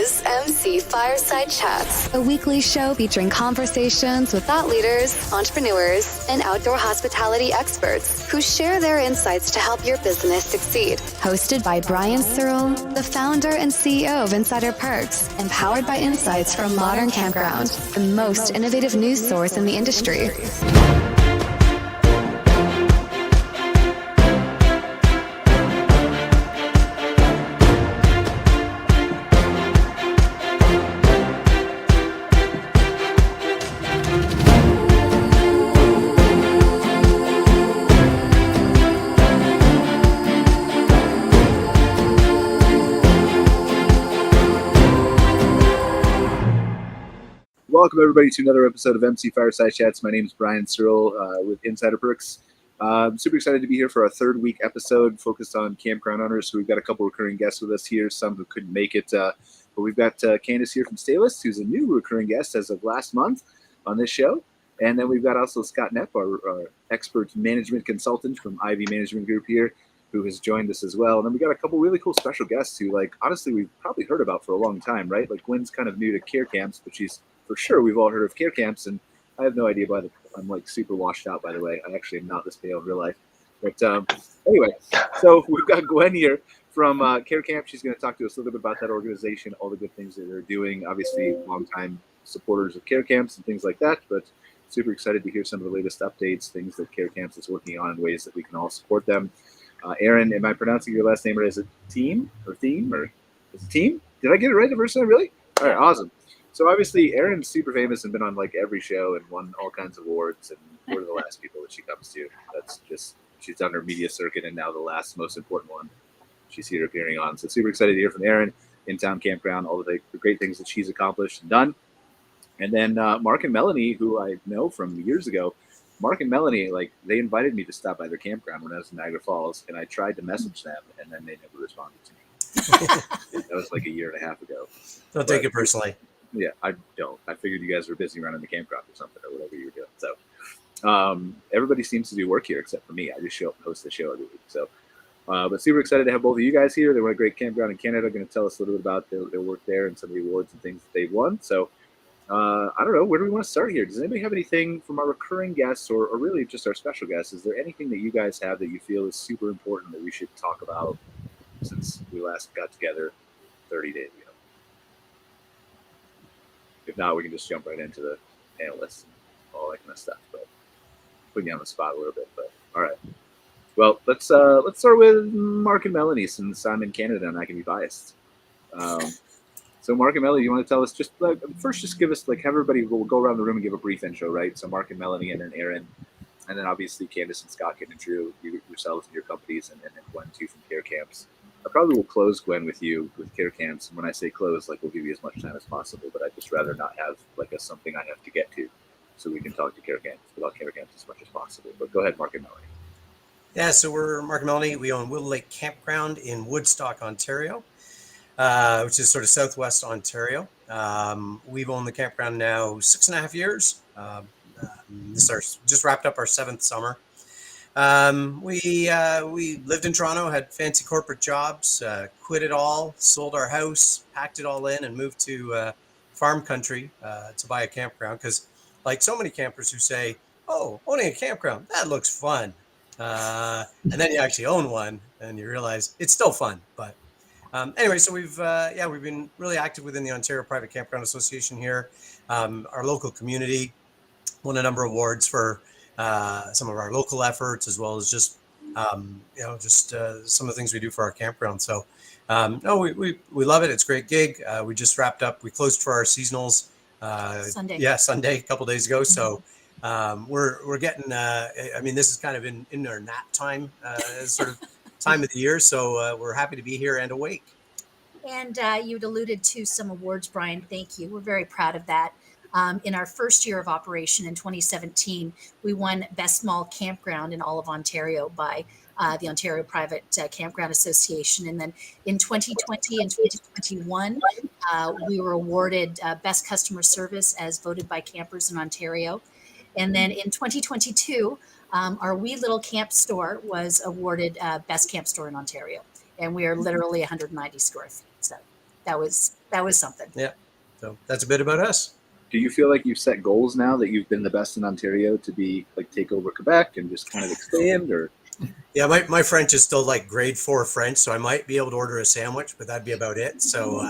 is MC Fireside Chats, a weekly show featuring conversations with thought leaders, entrepreneurs, and outdoor hospitality experts who share their insights to help your business succeed. Hosted by Brian Searl, the founder and CEO of Insider Perks, and powered by insights from Modern Campground, the most innovative news source in the industry. Welcome, everybody, to another episode of MC Fireside Chats. My name is Brian Searl with Insider Perks. I'm super excited to be here for our third week episode focused on campground owners. So we've got a couple recurring guests with us here, some who couldn't make it. But we've got Candice here from Staylist, who's a new recurring guest as of last month on this show. And then we've got also Scott Knepp, our expert management consultant from IVEE Management Group here, who has joined us as well. And then we got a couple really cool special guests who, like, honestly, we've probably heard about for a long time, right? Like, Gwynn's kind of new to care camps, but she's for sure we've all heard of care camps, and I have no idea why I'm like super washed out, by the way. I actually am not this pale in real life. But anyway, so we've got Gwynn here from Care Camp. She's going to talk to us a little bit about that organization, all the good things that they're doing. Obviously, longtime supporters of Care Camps and things like that, but super excited to hear some of the latest updates, things that Care Camps is working on, and ways that we can all support them. Erin, am I pronouncing your last name, or is it Thiem, or is it Thiem? Did I get it right the first time? Really? All right, awesome. So obviously, Erin's super famous and been on like every show and won all kinds of awards. And we're the last people that she comes to. That's just, she's done her media circuit, and now the last most important one she's here appearing on. So super excited to hear from Erin in Town Campground, all the great things that she's accomplished and done. And then Mark and Melanie, who I know from years ago. Mark and Melanie, like, they invited me to stop by their campground when I was in Niagara Falls, and I tried to message them, and then they never responded to me. That was like a year and a half ago. Don't take it personally. Yeah, I don't. I figured you guys were busy running the campground or something, or whatever you were doing. So everybody seems to do work here except for me. I just show up and host the show every week. So, but super excited to have both of you guys here. They run a great campground in Canada. Going to tell us a little bit about their work there and some of the awards and things that they've won. So I don't know. Where do we want to start here? Does anybody have anything from our recurring guests or really just our special guests? Is there anything that you guys have that you feel is super important that we should talk about since we last got together 30 days ago? If not, we can just jump right into the analysts and all that kind of stuff. But putting you on the spot a little bit. But all right. Well, let's start with Mark and Melanie, since I'm in Canada and I can be biased. So Mark and Melanie, you want to tell us just first, just give us have everybody, we'll go around the room and give a brief intro, right? So Mark and Melanie, and then Erin, and then obviously Candice and Scott can introduce yourselves and your companies, and then Gwynn too from Care Camps. I probably will close, Gwynn, with you with Care Camps. And when I say close, we'll give you as much time as possible, but I'd just rather not have something I have to get to, so we can talk to Care Camps about Care Camps as much as possible. But go ahead, Mark and Melanie. Yeah, so we're Mark and Melanie. We own Willow Lake Campground in Woodstock, Ontario, which is sort of southwest Ontario. We've owned the campground now 6.5 years. Just wrapped up our 7th summer. We lived in Toronto, had fancy corporate jobs, quit it all, sold our house, packed it all in, and moved to farm country to buy a campground. Because like so many campers who say, "Oh, owning a campground, that looks fun," and then you actually own one and you realize it's still fun. But anyway, so we've been really active within the Ontario Private Campground Association here. Our local community won a number of awards for some of our local efforts, as well as just some of the things we do for our campground. So we love it. It's a great gig. We just wrapped up. We closed for our seasonals Sunday a couple days ago. So we're getting this is kind of in our nap time sort of time of the year. So we're happy to be here and awake. And you'd alluded to some awards, Brian. Thank you. We're very proud of that. In our first year of operation in 2017, we won Best Small Campground in all of Ontario by the Ontario Private Campground Association. And then in 2020 and 2021, we were awarded Best Customer Service as voted by campers in Ontario. And then in 2022, our wee little camp store was awarded Best Camp Store in Ontario. And we are literally 190 square feet. So that was something. Yeah. So that's a bit about us. Do you feel like you've set goals now that you've been the best in Ontario to be like take over Quebec and just kind of expand, or? Yeah, my French is still like grade 4 French, so I might be able to order a sandwich, but that'd be about it. So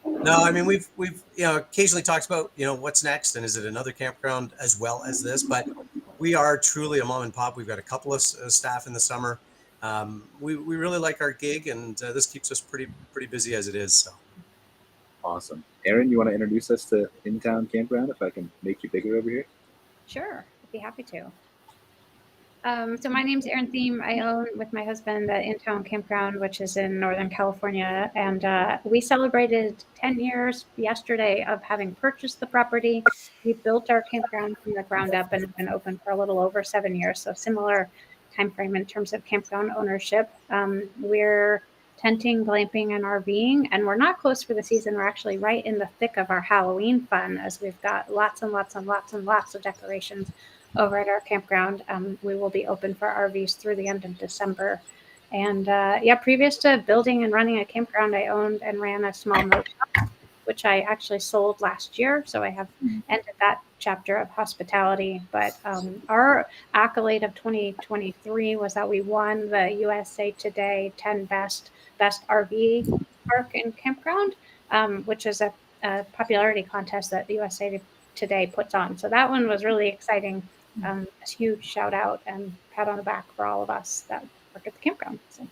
no, I mean we've occasionally talked about what's next and is it another campground as well as this, but we are truly a mom and pop. We've got a couple of staff in the summer. We really like our gig, and this keeps us pretty busy as it is. So Awesome. Erin, you want to introduce us to In-Town Campground, if I can make you bigger over here? Sure, I'd be happy to. So my name's Erin Thiem. I own with my husband the In-Town Campground, which is in Northern California. And we celebrated 10 years yesterday of having purchased the property. We built our campground from the ground up and have been open for a little over 7 years. So similar time frame in terms of campground ownership. We're tenting, glamping, and RVing, and we're not closed for the season. We're actually right in the thick of our Halloween fun, as we've got lots and lots and lots and lots of decorations over at our campground. We will be open for RVs through the end of December. And previous to building and running a campground, I owned and ran a small motel, which I actually sold last year. So I have ended that chapter of hospitality. But our accolade of 2023 was that we won the USA Today 10 Best RV Park and Campground, which is a popularity contest that the USA Today puts on. So that one was really exciting. A huge shout out and pat on the back for all of us that work at the campground. So.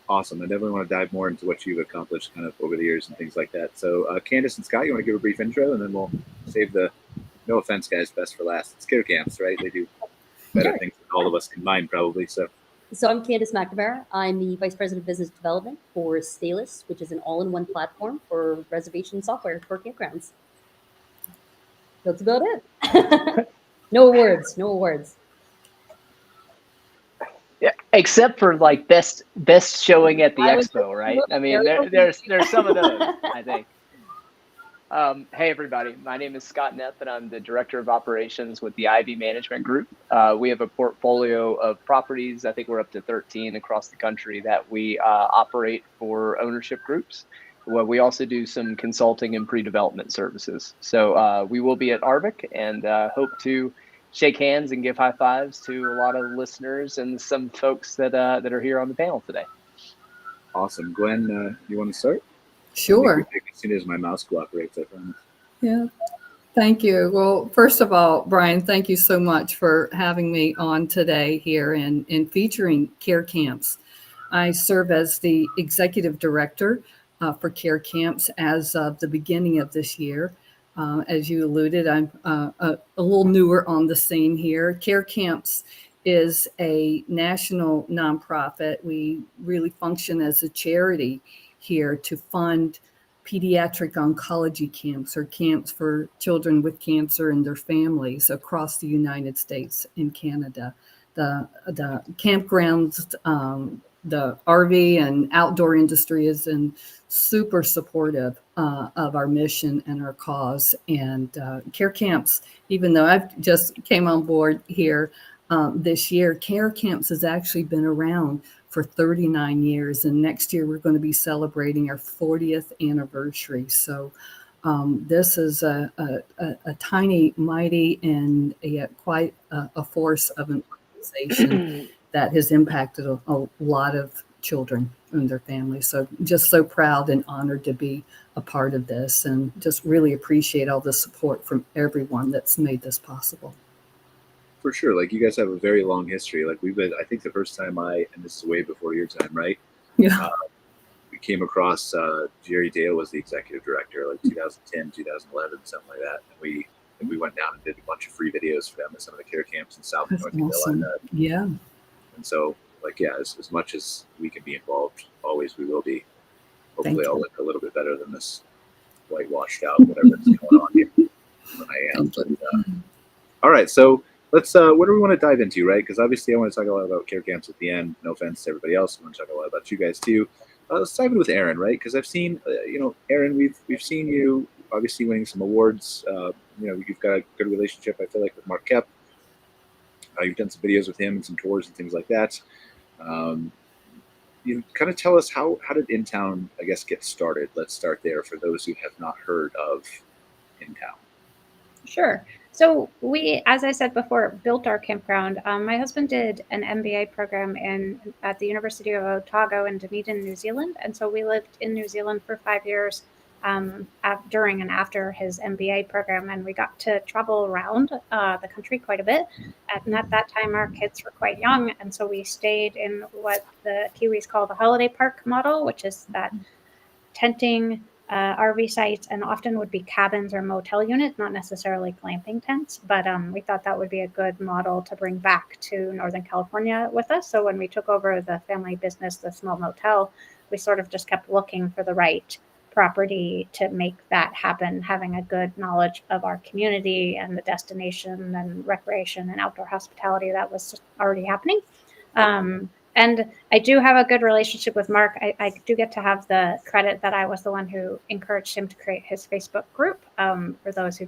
Awesome. I definitely want to dive more into what you've accomplished kind of over the years and things like that. So Candice and Scott, you want to give a brief intro, and then we'll save the, no offense guys, best for last. It's care camps, right? They do better things than all of us combined probably. So I'm Candice McNamara. I'm the Vice President of Business Development for Staylist, which is an all-in-one platform for reservation software for campgrounds. That's about it. No awards. Yeah, except for like best showing at the expo, right? I mean, there's some of those, I think. Hey everybody, my name is Scott Knepp, and I'm the Director of Operations with the IVEE Management Group. We have a portfolio of properties. I think we're up to 13 across the country that we operate for ownership groups. Well, we also do some consulting and pre-development services. So we will be at ARVIC and hope to shake hands and give high fives to a lot of listeners and some folks that are here on the panel today. awesome. Gwynn, you want to start? Sure. As soon as my mouse cooperates, I promise. Yeah. Thank you. Well, first of all, Brian, thank you so much for having me on today here and featuring Care Camps. I serve as the Executive Director for Care Camps as of the beginning of this year. As you alluded, I'm a little newer on the scene here. Care Camps is a national nonprofit. We really function as a charity here to fund pediatric oncology camps, or camps for children with cancer and their families across the United States and Canada. The campgrounds, the RV and outdoor industry is super supportive of our mission and our cause. And Care Camps, even though I've just came on board here this year, Care Camps has actually been around for 39 years. And next year, we're going to be celebrating our 40th anniversary. So this is a tiny, mighty, and yet quite a force of an organization that has impacted a lot of children and their families. So just so proud and honored to be a part of this, and just really appreciate all the support from everyone that's made this possible. For sure. Like, you guys have a very long history. Like, we've been, I think the first time and this is way before your time, right? Yeah. We came across Jerry Dale was the executive director, like 2010, 2011, something like that. And we went down and did a bunch of free videos for them at some of the care camps in South That's North awesome. Carolina. Yeah. And so, like, yeah, as much as we can be involved, always we will be. Hopefully, I'll look a little bit better than this whitewashed out, whatever is going on here than I am. But, all right, so let's. What do we want to dive into, right? Because obviously, I want to talk a lot about care camps at the end. No offense to everybody else. I want to talk a lot about you guys too. Let's dive in with Erin, right? Because I've seen, Erin, we've seen you obviously winning some awards. You've got a good relationship, I feel like, with Mark Knepp. You've done some videos with him and some tours and things like that. you kind of tell us how did In Town, I guess, get started? Let's start there for those who have not heard of In Town. Sure. So we, as I said before, built our campground. My husband did an MBA program at the University of Otago in Dunedin, New Zealand. And so we lived in New Zealand for 5 years during and after his MBA program. And we got to travel around the country quite a bit. And at that time, our kids were quite young. And so we stayed in what the Kiwis call the holiday park model, which is that tenting, RV sites, and often would be cabins or motel units, not necessarily glamping tents. But we thought that would be a good model to bring back to Northern California with us. So when we took over the family business, the small motel, we sort of just kept looking for the right property to make that happen, having a good knowledge of our community and the destination and recreation and outdoor hospitality that was already happening. And I do have a good relationship with Mark. I do get to have the credit that I was the one who encouraged him to create his Facebook group. For those who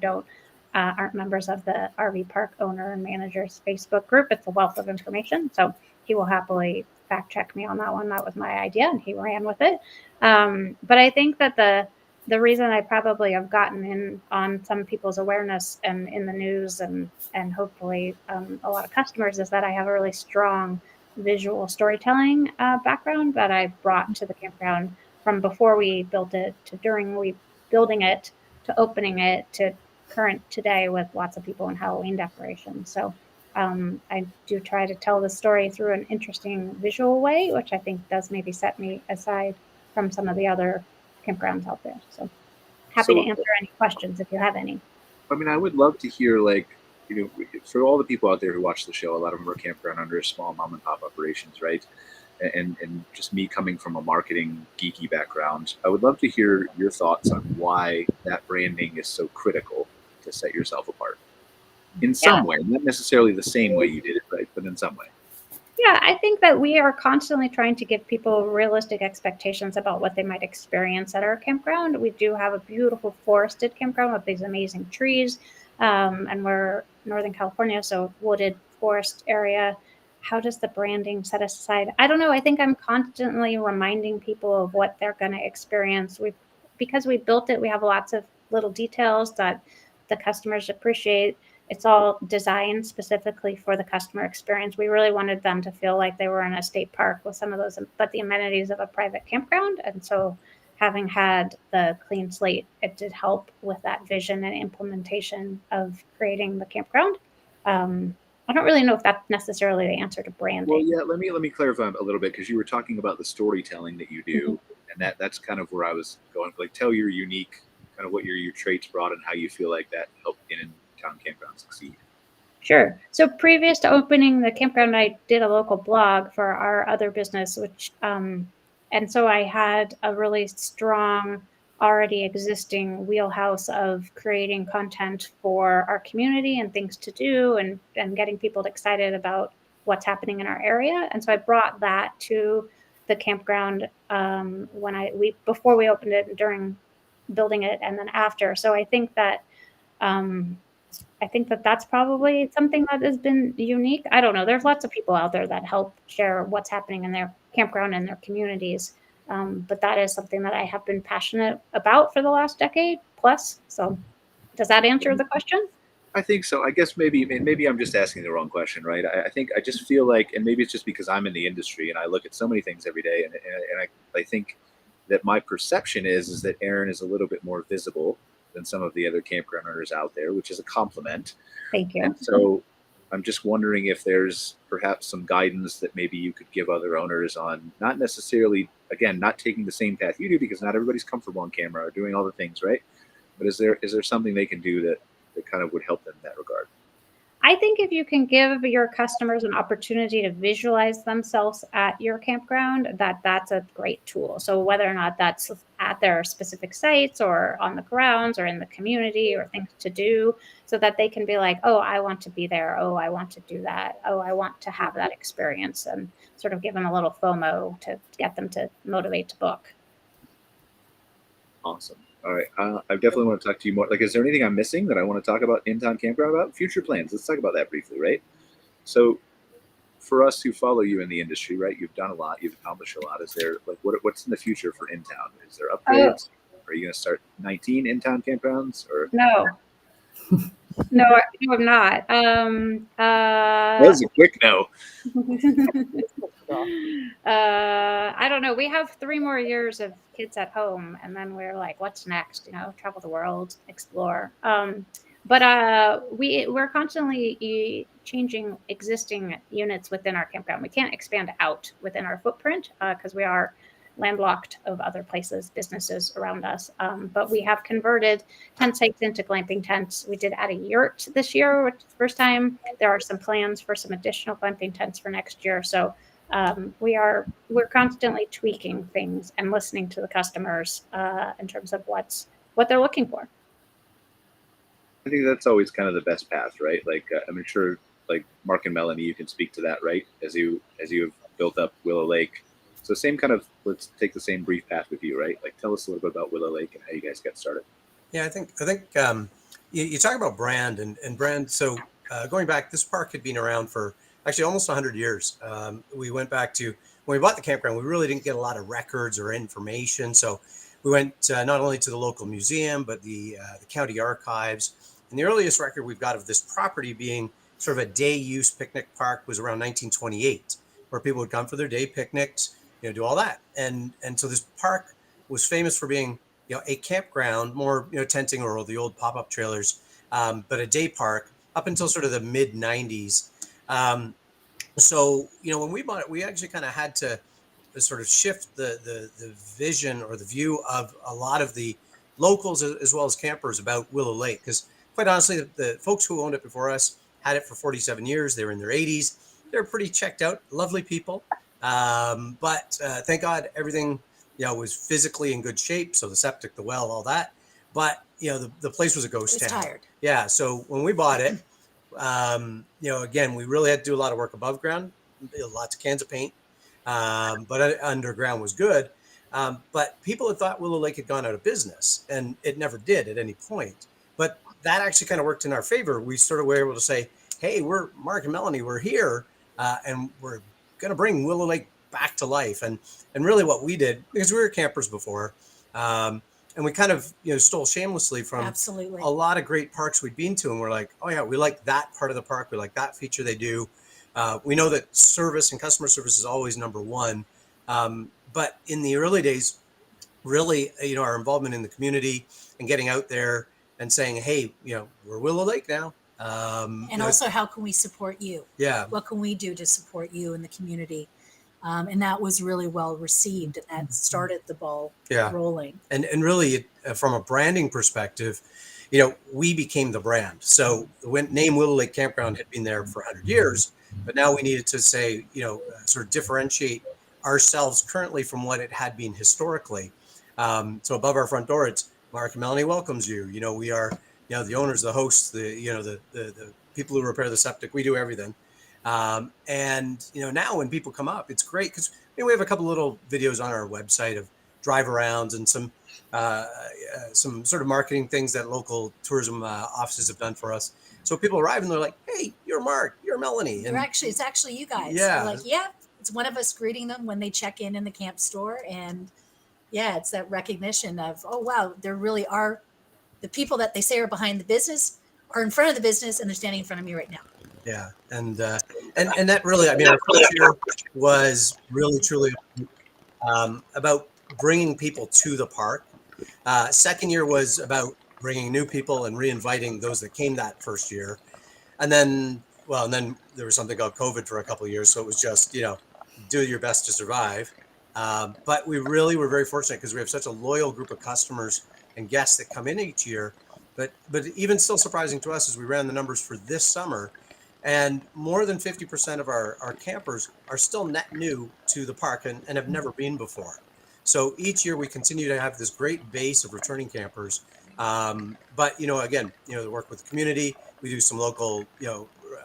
aren't members of the RV park owner and managers Facebook group, it's a wealth of information. So he will happily fact check me on that one. That was my idea, and he ran with it. But I think that the reason I probably have gotten in on some people's awareness and in the news and hopefully a lot of customers is that I have a really strong visual storytelling background that I brought to the campground from before we built it to during we building it to opening it to current today with lots of people in Halloween decorations. So I do try to tell the story through an interesting visual way, which I think does maybe set me aside from some of the other campgrounds out there. So happy to answer any questions if you have any. I mean, I would love to hear, like, for all the people out there who watch the show, a lot of them are campground owners, small mom and pop operations, right? And just me coming from a marketing geeky background, I would love to hear your thoughts on why that branding is so critical to set yourself apart in some way, not necessarily the same way you did it, right? But in some way. Yeah, I think that we are constantly trying to give people realistic expectations about what they might experience at our campground. We do have a beautiful forested campground with these amazing trees. And we're Northern California, so wooded forest area. How does the branding set us aside? I don't know. I think I'm constantly reminding people of what they're going to experience. Because we built it, we have lots of little details that the customers appreciate. It's all designed specifically for the customer experience. We really wanted them to feel like they were in a state park with some of those, but the amenities of a private campground. And so having had the clean slate, it did help with that vision and implementation of creating the campground. I don't really know if that's necessarily the answer to branding. Well, yeah, let me clarify a little bit, because you were talking about the storytelling that you do, and that's kind of where I was going. Like, tell your unique, kind of what your traits brought and how you feel like that helped in-town campground succeed. Sure. So previous to opening the campground, I did a local blog for our other business, which and so I had a really strong, already existing wheelhouse of creating content for our community and things to do and getting people excited about what's happening in our area. And so I brought that to the campground before we opened it, during building it, and then after. So I think that that's probably something that has been unique. I don't know. There's lots of people out there that help share what's happening in their campground and their communities. But that is something that I have been passionate about for the last decade plus. So does that answer the question? I think so. I guess maybe I'm just asking the wrong question, right? I think I just feel like, and maybe it's just because I'm in the industry and I look at so many things every day, and I think that my perception is that Erin is a little bit more visible than some of the other campground owners out there, which is a compliment. Thank you. And so I'm just wondering if there's perhaps some guidance that maybe you could give other owners on, not necessarily, again, not taking the same path you do, because not everybody's comfortable on camera or doing all the things, right? But is there something they can do that kind of would help them in that regard? I think if you can give your customers an opportunity to visualize themselves at your campground, that's a great tool. So whether or not that's at their specific sites or on the grounds or in the community or things to do, so that they can be like, oh, I want to be there. Oh, I want to do that. Oh, I want to have that experience, and sort of give them a little FOMO to get them to motivate to book. Awesome. All right. I definitely want to talk to you more. Like, is there anything I'm missing that I want to talk about in-town campground about? Future plans. Let's talk about that briefly, right? So for us who follow you in the industry, right? You've done a lot, you've accomplished a lot. Is there like what's in the future for in town? Is there upgrades? Are you going to start 19 in town campgrounds or No. No, I'm not. That was a quick no. I don't know. We have 3 more years of kids at home, and then we're like, what's next? You know, travel the world, explore. But we're constantly changing existing units within our campground. We can't expand out within our footprint because we are landlocked of other places, businesses around us. But we have converted tent sites into glamping tents. We did add a yurt this year, which is the first time. There are some plans for some additional glamping tents for next year. So we're constantly tweaking things and listening to the customers in terms of what they're looking for. I think that's always kind of the best path, right? Like I'm sure, like Mark and Melanie, you can speak to that, right? As you have built up Willow Lake. So same kind of, let's take the same brief path with you, right? Like tell us a little bit about Willow Lake and how you guys got started. Yeah, I think you talk about brand and brand. So going back, this park had been around for actually almost 100 years. We went back to when we bought the campground, we really didn't get a lot of records or information. So we went not only to the local museum, but the county archives. And the earliest record we've got of this property being sort of a day use picnic park was around 1928, where people would come for their day picnics, do all that. And so this park was famous for being, a campground, more, tenting or the old pop-up trailers, but a day park up until sort of the mid 90s. So, when we bought it, we actually kind of had to sort of shift the vision or the view of a lot of the locals as well as campers about Willow Lake. Because quite honestly, the folks who owned it before us had it for 47 years. They were in their 80s. They're pretty checked out, lovely people. But thank God everything, was physically in good shape. So the septic, the well, all that. But, the place was a ghost town. Tired. Yeah. So when we bought it, again, we really had to do a lot of work above ground, lots of cans of paint, but underground was good. But people had thought Willow Lake had gone out of business, and it never did at any point. But that actually kind of worked in our favor. We sort of were able to say, hey, we're Mark and Melanie, we're here, and we're going to bring Willow Lake back to life. And really what we did, because we were campers before, and we kind of, stole shamelessly from Absolutely. a lot of great parks we'd been to. And we're like, oh yeah, we like that part of the park. We like that feature they do. We know that service and customer service is always number one. But in the early days, really, our involvement in the community and getting out there and saying, hey, we're Willow Lake now. And also, how can we support you? Yeah. What can we do to support you in the community? And that was really well received, and that started the ball rolling. And really, from a branding perspective, we became the brand. So the name Willow Lake Campground had been there for 100 years, but now we needed to say, sort of differentiate ourselves currently from what it had been historically. So above our front door, it's Mark and Melanie welcomes you. We are, the owners, the hosts, the people who repair the septic. We do everything. And now when people come up, it's great because we have a couple little videos on our website of drive arounds and some sort of marketing things that local tourism offices have done for us. So people arrive and they're like, "Hey, you're Mark, you're Melanie." And it's actually you guys. Yeah. We're like, yeah, it's one of us greeting them when they check in the camp store, and it's that recognition of, oh wow, there really are the people that they say are behind the business are in front of the business, and they're standing in front of me right now. Yeah, and that really, our first year was really truly about bringing people to the park. Second year was about bringing new people and re-inviting those that came that first year, and then there was something called COVID for a couple of years, so it was just do your best to survive. But we really were very fortunate because we have such a loyal group of customers and guests that come in each year. But even still surprising to us as we ran the numbers for this summer. And more than 50% of our campers are still net new to the park and have never been before. So each year we continue to have this great base of returning campers. But, again, the work with the community, we do some local,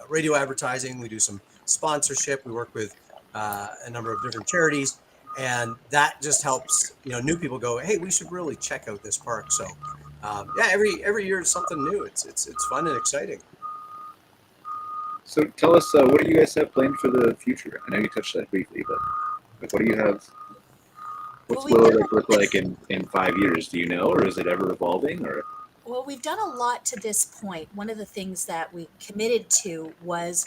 radio advertising, we do some sponsorship, we work with a number of different charities. And that just helps, new people go, hey, we should really check out this park. So, every year is something new. It's fun and exciting. So tell us, what do you guys have planned for the future? I know you touched that briefly, but what do you have? What's Willow Lake look like in 5 years? Do you know, or is it ever evolving? Or Well, we've done a lot to this point. One of the things that we committed to was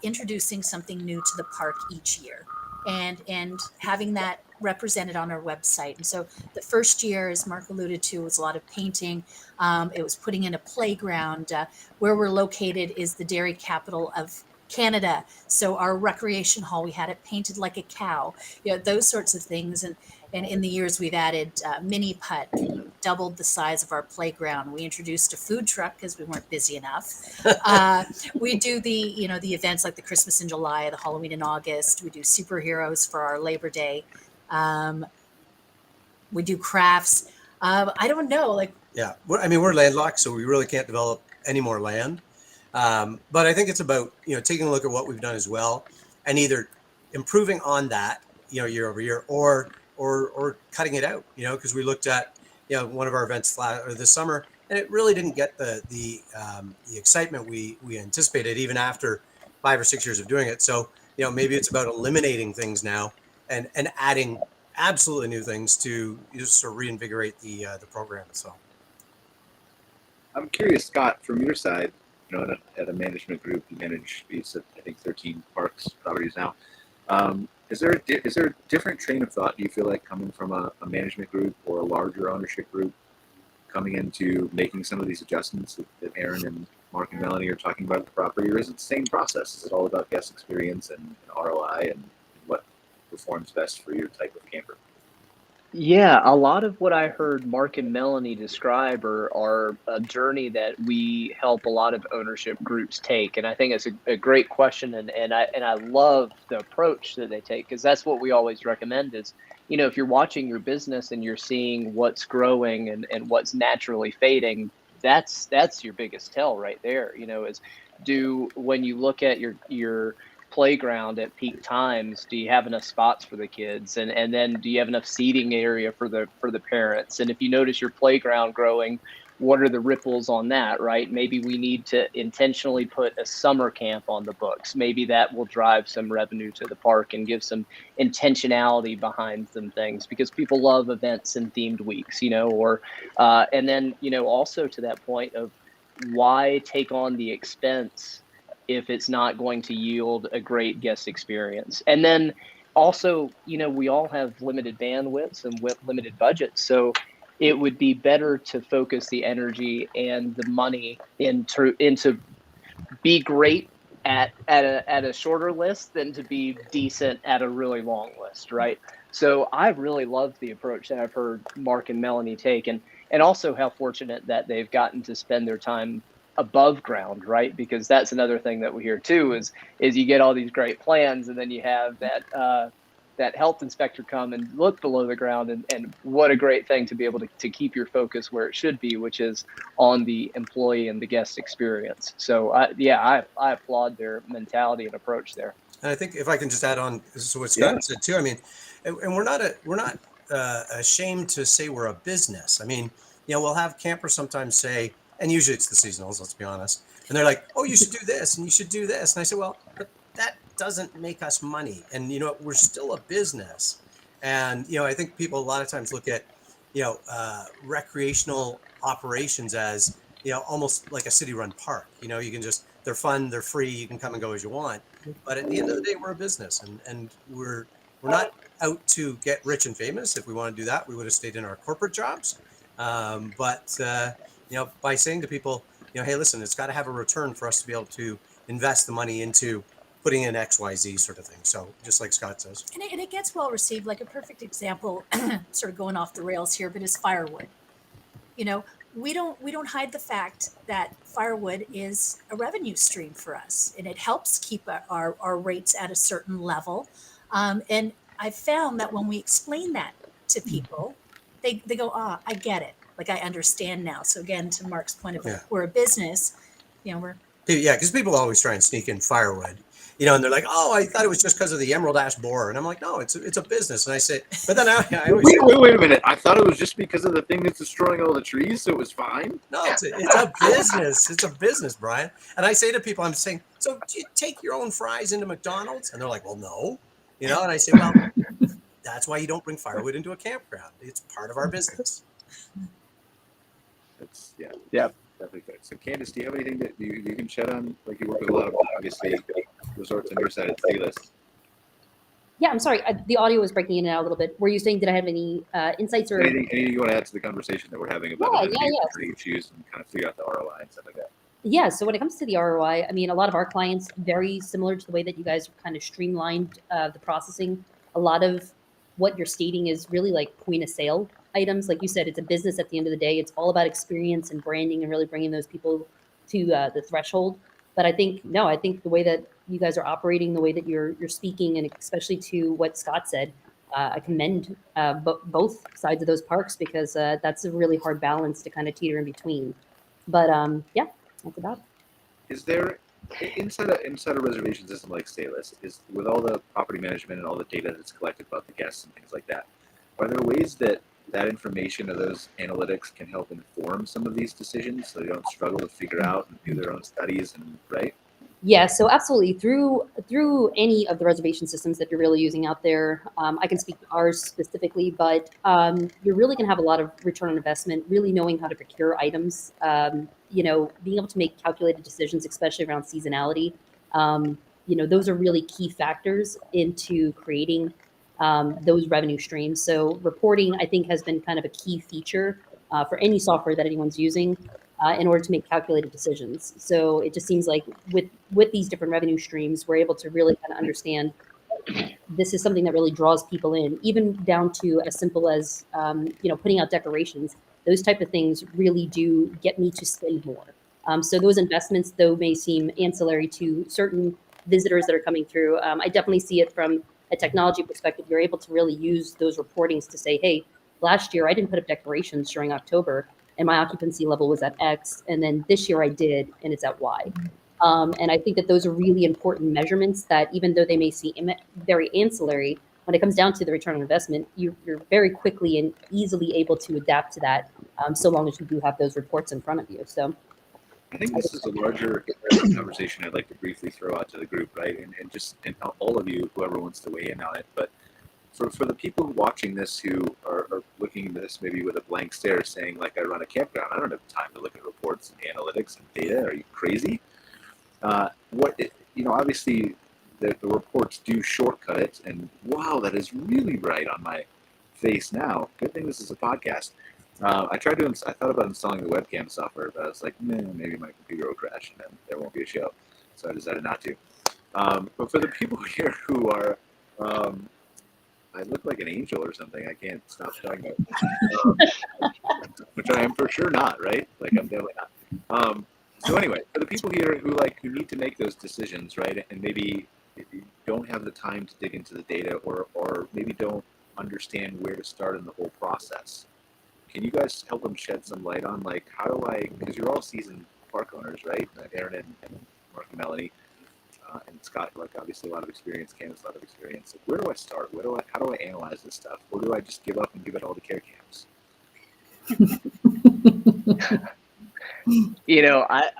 introducing something new to the park each year, and having that represented on our website. And so the first year, as Mark alluded to, was a lot of painting. It was putting in a playground. Where we're located is the dairy capital of Canada. So our recreation hall, we had it painted like a cow, those sorts of things. And in the years we've added mini putt, doubled the size of our playground. We introduced a food truck because we weren't busy enough. We do the events like the Christmas in July, the Halloween in August. We do superheroes for our Labor Day. We do crafts. I don't know, Yeah, we're landlocked, so we really can't develop any more land. But I think it's about, taking a look at what we've done as well, and either improving on that, year over year, or cutting it out, because we looked at, one of our events this summer, and it really didn't get the excitement we anticipated even after 5 or 6 years of doing it. So, maybe it's about eliminating things now and adding absolutely new things to just sort of reinvigorate the program. So I'm curious, Scott, from your side, at a management group, you manage, I think, 13 parks properties now. Is there a different train of thought, do you feel like, coming from a management group or a larger ownership group coming into making some of these adjustments that Erin and Mark and Melanie are talking about at the property, or is it the same process? Is it all about guest experience and ROI and what performs best for your type of camper? Yeah, a lot of what I heard Mark and Melanie describe are a journey that we help a lot of ownership groups take, and I think it's a great question, and I love the approach that they take, because that's what we always recommend is, if you're watching your business and you're seeing what's growing and what's naturally fading, that's your biggest tell right there. When you look at your playground at peak times, do you have enough spots for the kids, and then do you have enough seating area for the parents? And if you notice your playground growing, what are the ripples on that, right? Maybe we need to intentionally put a summer camp on the books. Maybe that will drive some revenue to the park and give some intentionality behind some things, because people love events and themed weeks, and then also to that point of why take on the expense if it's not going to yield a great guest experience. And then also, we all have limited bandwidths and limited budgets. So it would be better to focus the energy and the money into be great at a shorter list than to be decent at a really long list, right? So I really love the approach that I've heard Mark and Melanie take, and also how fortunate that they've gotten to spend their time above ground, right? Because that's another thing that we hear too is you get all these great plans, and then you have that health inspector come and look below the ground, and what a great thing to be able to keep your focus where it should be, which is on the employee and the guest experience. So I applaud their mentality and approach there. And I think if I can just add on to what Scott said too, and we're not ashamed to say we're a business. We'll have campers sometimes say, and usually it's the seasonals, let's be honest, and they're like, oh, you should do this and you should do this. And I say, well, but that doesn't make us money. And we're still a business. And I think people a lot of times look at recreational operations as almost like a city-run park. You can just, they're fun, they're free, you can come and go as you want. But at the end of the day, we're a business, and we're not out to get rich and famous. If we want to do that, we would have stayed in our corporate jobs. But by saying to people, hey, listen, it's got to have a return for us to be able to invest the money into putting in XYZ sort of thing. So just like Scott says. And it gets well received. Like a perfect example, sort of going off the rails here, but is firewood. We don't hide the fact that firewood is a revenue stream for us, and it helps keep our rates at a certain level. And I've found that when we explain that to people, they go, I get it. Like, I understand now. So again, to Mark's point of we're a business, because people always try and sneak in firewood, and they're like, oh, I thought it was just because of the emerald ash borer. And I'm like, no, it's a business. And I say, but then I always wait a minute. I thought it was just because of the thing that's destroying all the trees, so it was fine. No, it's a business. It's a business, Brian. And I say to people, I'm saying, it's so do you take your own fries into McDonald's? And they're like, well, no, you know, and I say, well, that's why you don't bring firewood into a campground. It's part of our business. That's, yeah. Yeah. Definitely good. So Candice, do you have anything that you can shed on? Like, you work with a lot of, obviously, resorts on your side at Staylist. Yeah, I'm sorry. The audio was breaking in and out a little bit. Were you saying, did I have any insights or Anything you want to add to the conversation that we're having about how you choose and kind of figure out the ROI and stuff like that? Yeah, so when it comes to the ROI, I mean, a lot of our clients, very similar to the way that you guys kind of streamlined the processing. A lot of what you're stating is really like point of sale items. Like you said, it's a business at the end of the day. It's all about experience and branding and really bringing those people to the threshold. But I think the way that you guys are operating, the way that you're speaking, and especially to what Scott said, I commend both sides of those parks, because that's a really hard balance to kind of teeter in between. But yeah, that's about it. Is there inside a reservation system like Staylist, is with all the property management and all the data that's collected about the guests and things like that, are there ways that information or those analytics can help inform some of these decisions so they don't struggle to figure out and do their own studies and right? Yeah, so absolutely. Through any of the reservation systems that you're really using out there, I can speak to ours specifically, but you're really going to have a lot of return on investment, really knowing how to procure items, being able to make calculated decisions, especially around seasonality. Those are really key factors into creating those revenue streams. So reporting, I think, has been kind of a key feature for any software that anyone's using in order to make calculated decisions. So it just seems like with these different revenue streams, we're able to really kind of understand this is something that really draws people in, even down to as simple as putting out decorations. Those type of things really do get me to spend more. So those investments, though, may seem ancillary to certain visitors that are coming through. I definitely see it from a technology perspective. You're able to really use those reportings to say, hey, last year I didn't put up decorations during October and my occupancy level was at X, and then this year I did and it's at Y. And I think that those are really important measurements that, even though they may seem very ancillary, when it comes down to the return on investment, you're very quickly and easily able to adapt to that, so long as you do have those reports in front of you. So I think this is a larger conversation I'd like to briefly throw out to the group, right? And all of you, whoever wants to weigh in on it. But for the people watching this who are looking at this maybe with a blank stare, saying, like, I run a campground, I don't have time to look at reports and analytics and data. Are you crazy? Obviously the reports do shortcut it, and wow, that is really bright on my face now. Good thing this is a podcast. I thought about installing the webcam software, but I was like, maybe my computer will crash and then there won't be a show. So I decided not to. But for the people here who are, I look like an angel or something. I can't stop talking about which I am for sure not, right? Like, I'm definitely not. So anyway, for the people here who need to make those decisions, right, and maybe don't have the time to dig into the data, or maybe don't understand where to start in the whole process, can you guys help them shed some light on, like, how do I, because you're all seasoned park owners, right? Erin and Mark and Melanie, and Scott, like, obviously a lot of experience, Candice, a lot of experience. Like, where do I start? How do I analyze this stuff? Or do I just give up and give it all to care camps?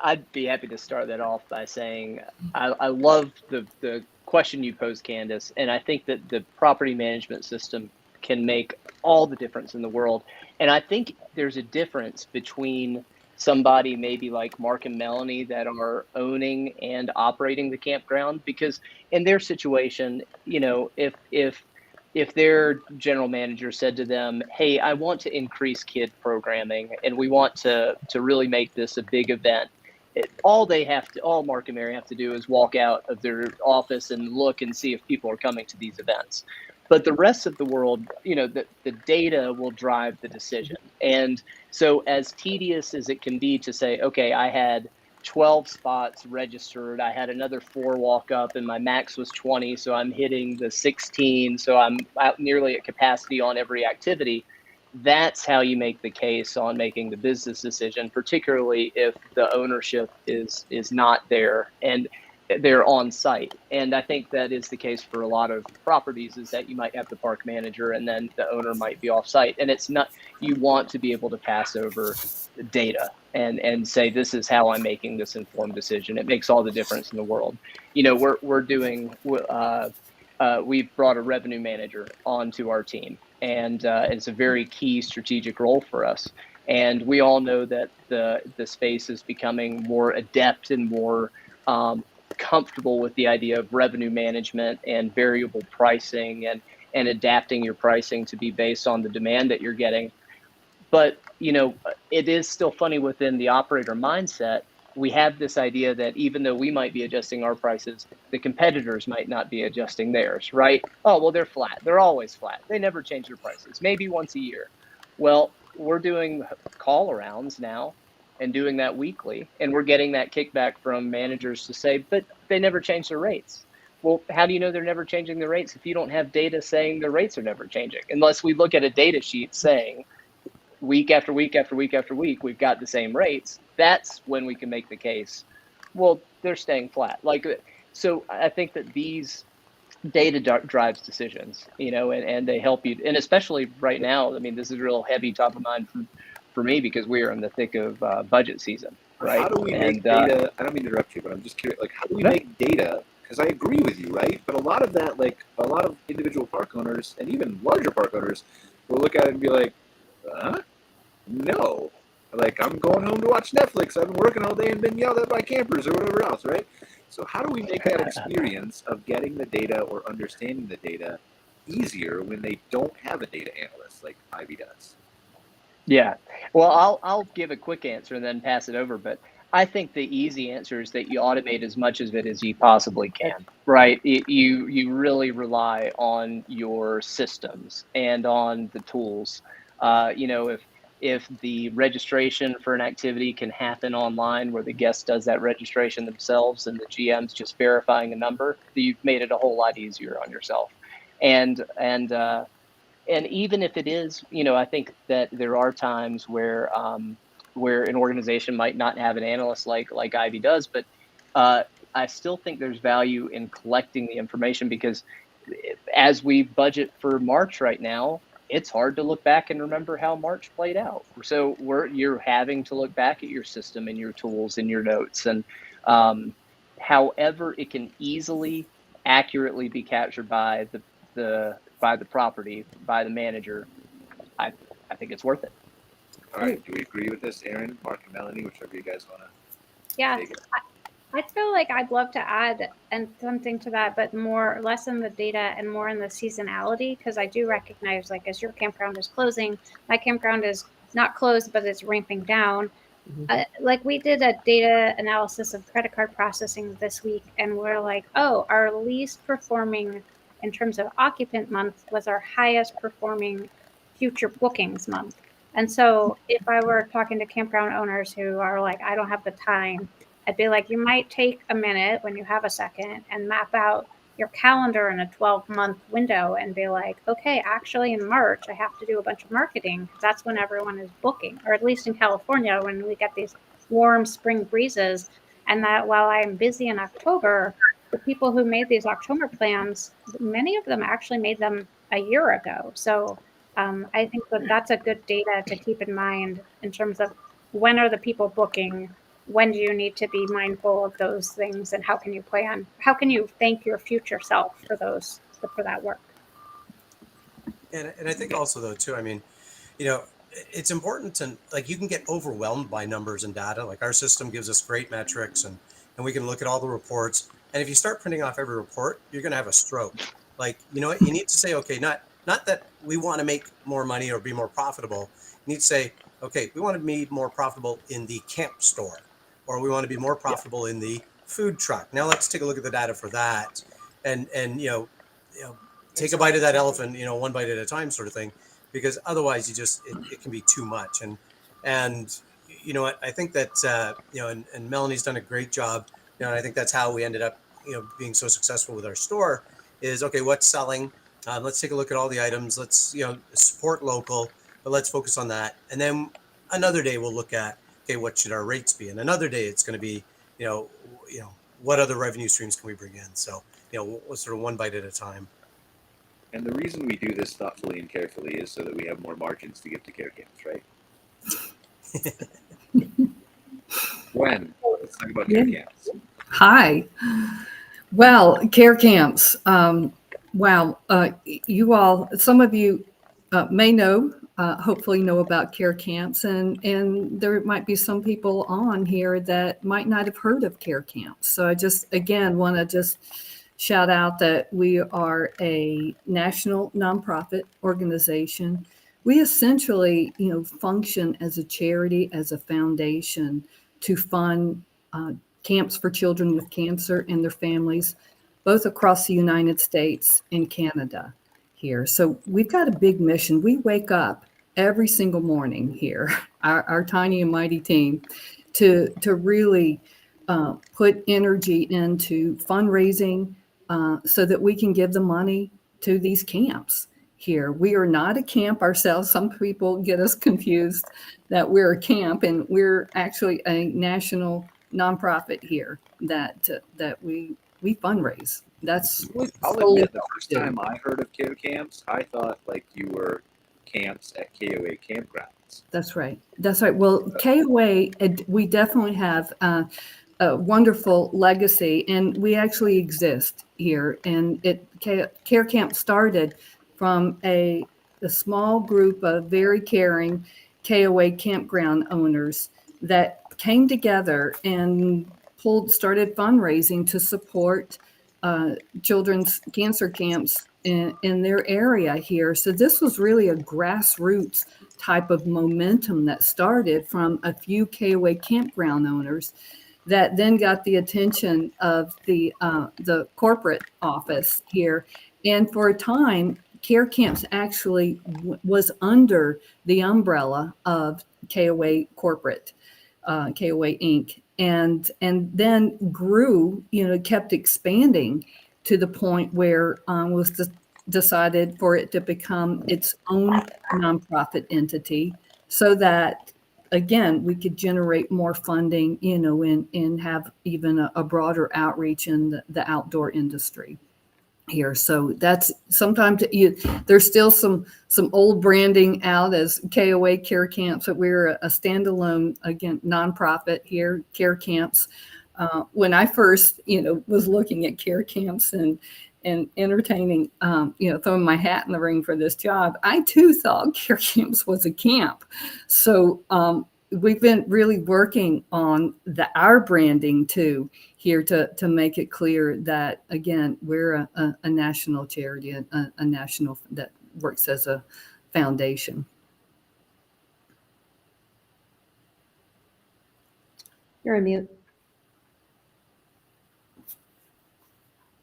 I'd be happy to start that off by saying I love the question you posed, Candice, and I think that the property management system can make all the difference in the world. And I think there's a difference between somebody maybe like Mark and Melanie that are owning and operating the campground, because in their situation, if their general manager said to them, hey, I want to increase kid programming and we want to really make this a big event, all Mark and Mary have to do is walk out of their office and look and see if people are coming to these events. But the rest of the world, the data will drive the decision. And so as tedious as it can be to say, okay, I had 12 spots registered, I had another 4 walk up, and my max was 20, so I'm hitting the 16, so I'm out nearly at capacity on every activity. That's how you make the case on making the business decision, particularly if the ownership is not there. And they're on site. And I think that is the case for a lot of properties, is that you might have the park manager and then the owner might be off site. And it's not, you want to be able to pass over data and say, this is how I'm making this informed decision. It makes all the difference in the world. You know, we're doing, we've brought a revenue manager onto our team, and it's a very key strategic role for us. And we all know that the space is becoming more adept and more comfortable with the idea of revenue management and variable pricing and adapting your pricing to be based on the demand that you're getting. But, you know, it is still funny within the operator mindset. We have this idea that even though we might be adjusting our prices, the competitors might not be adjusting theirs, right? Oh, well, they're flat. They're always flat. They never change their prices, maybe once a year. Well, we're doing call arounds now and doing that weekly, and we're getting that kickback from managers to say, but they never change their rates. Well, how do you know they're never changing their rates if you don't have data saying their rates are never changing? Unless we look at a data sheet saying week after week after week after week, we've got the same rates. That's when we can make the case, well, they're staying flat. Like, so I think that these data drives decisions, you know, and they help you. And especially right now, I mean, this is real heavy top of mind for me, because we are in the thick of budget season, right? How do we make data? I don't mean to interrupt you, but I'm just curious. Like, how do we make data? Because I agree with you, right? But a lot of that, like a lot of individual park owners and even larger park owners will look at it and be like, no. Like, I'm going home to watch Netflix. I've been working all day and been yelled at by campers or whatever else, right? So how do we make that experience of getting the data or understanding the data easier when they don't have a data analyst like IVEE does? Yeah, well, I'll give a quick answer and then pass it over. But I think the easy answer is that you automate as much of it as you possibly can, right? You really rely on your systems and on the tools. You know, if the registration for an activity can happen online where the guest does that registration themselves and the GM's just verifying a number, you've made it a whole lot easier on yourself. And even if it is, you know, I think that there are times where an organization might not have an analyst like IVEE does, but I still think there's value in collecting the information, because as we budget for March right now, it's hard to look back and remember how March played out. So you're having to look back at your system and your tools and your notes, and however it can easily, accurately be captured by the property, by the manager, I think it's worth it. All right, do we agree with this, Erin, Mark, and Melanie, whichever you guys want to? Yeah, I feel like I'd love to add and something to that, but less in the data and more in the seasonality, because I do recognize, like, as your campground is closing, my campground is not closed, but it's ramping down. Like, we did a data analysis of credit card processing this week, and we're like, oh, our least performing in terms of occupant month was our highest performing future bookings month. And so if I were talking to campground owners who are like, I don't have the time, I'd be like, you might take a minute when you have a second and map out your calendar in a 12-month window and be like, okay, actually in March, I have to do a bunch of marketing, because that's when everyone is booking, or at least in California, when we get these warm spring breezes. And that while I'm busy in October, the people who made these October plans, many of them actually made them a year ago. So I think that that's a good data to keep in mind in terms of when are the people booking, when do you need to be mindful of those things, and how can you thank your future self for that work. And I think also, though, too, I mean, you know, it's important to, like, you can get overwhelmed by numbers and data. Like, our system gives us great metrics, and we can look at all the reports. And if you start printing off every report, you're going to have a stroke. Like, you know what? You need to say, okay, not that we want to make more money or be more profitable. You need to say, okay, we want to be more profitable in the camp store, or we want to be more profitable in the food truck. Now let's take a look at the data for that, and you know, take a bite of that elephant, you know, one bite at a time, sort of thing, because otherwise it can be too much. And you know what? I think that you know, and Melanie's done a great job. You know, and I think that's how we ended up, you know, being so successful with our store. Is okay, what's selling? Let's take a look at all the items. Let's, you know, support local, but let's focus on that. And then another day we'll look at, okay, what should our rates be? And another day it's going to be, you know, what other revenue streams can we bring in? So, sort of one bite at a time. And the reason we do this thoughtfully and carefully is so that we have more margins to give to care camps, right? Gwynn, let's talk about care camps. Hi. Well, care camps. Wow. You all, some of you may know, hopefully know about care camps, and there might be some people on here that might not have heard of care camps. So I just, again, want to just shout out that we are a national nonprofit organization. We essentially, function as a charity, as a foundation to fund camps for children with cancer and their families, both across the United States and Canada here. So we've got a big mission. We wake up every single morning here, our tiny and mighty team, to really put energy into fundraising so that we can give the money to these camps here. We are not a camp ourselves. Some people get us confused that we're a camp, and we're actually a national nonprofit here that we fundraise. That's I'll admit, the first time I heard of care camps, I thought like you were camps at KOA campgrounds. That's right. Well, KOA, we definitely have a wonderful legacy, and we actually exist here. And care camp started from a small group of very caring KOA campground owners that came together and started fundraising to support children's cancer camps in their area here. So this was really a grassroots type of momentum that started from a few KOA campground owners that then got the attention of the corporate office here. And for a time, care camps actually was under the umbrella of KOA corporate, KOA Inc. And then grew, kept expanding to the point where was decided for it to become its own nonprofit entity, so that, again, we could generate more funding, and have even a broader outreach in the outdoor industry here. So that's sometimes there's still some old branding out as KOA Care Camps, but we're a standalone, again, nonprofit here, Care Camps. When I first, was looking at care camps and entertaining, throwing my hat in the ring for this job, I too thought care camps was a camp. So we've been really working on our branding too here to make it clear that, again, we're a national charity, a national that works as a foundation. You're on mute.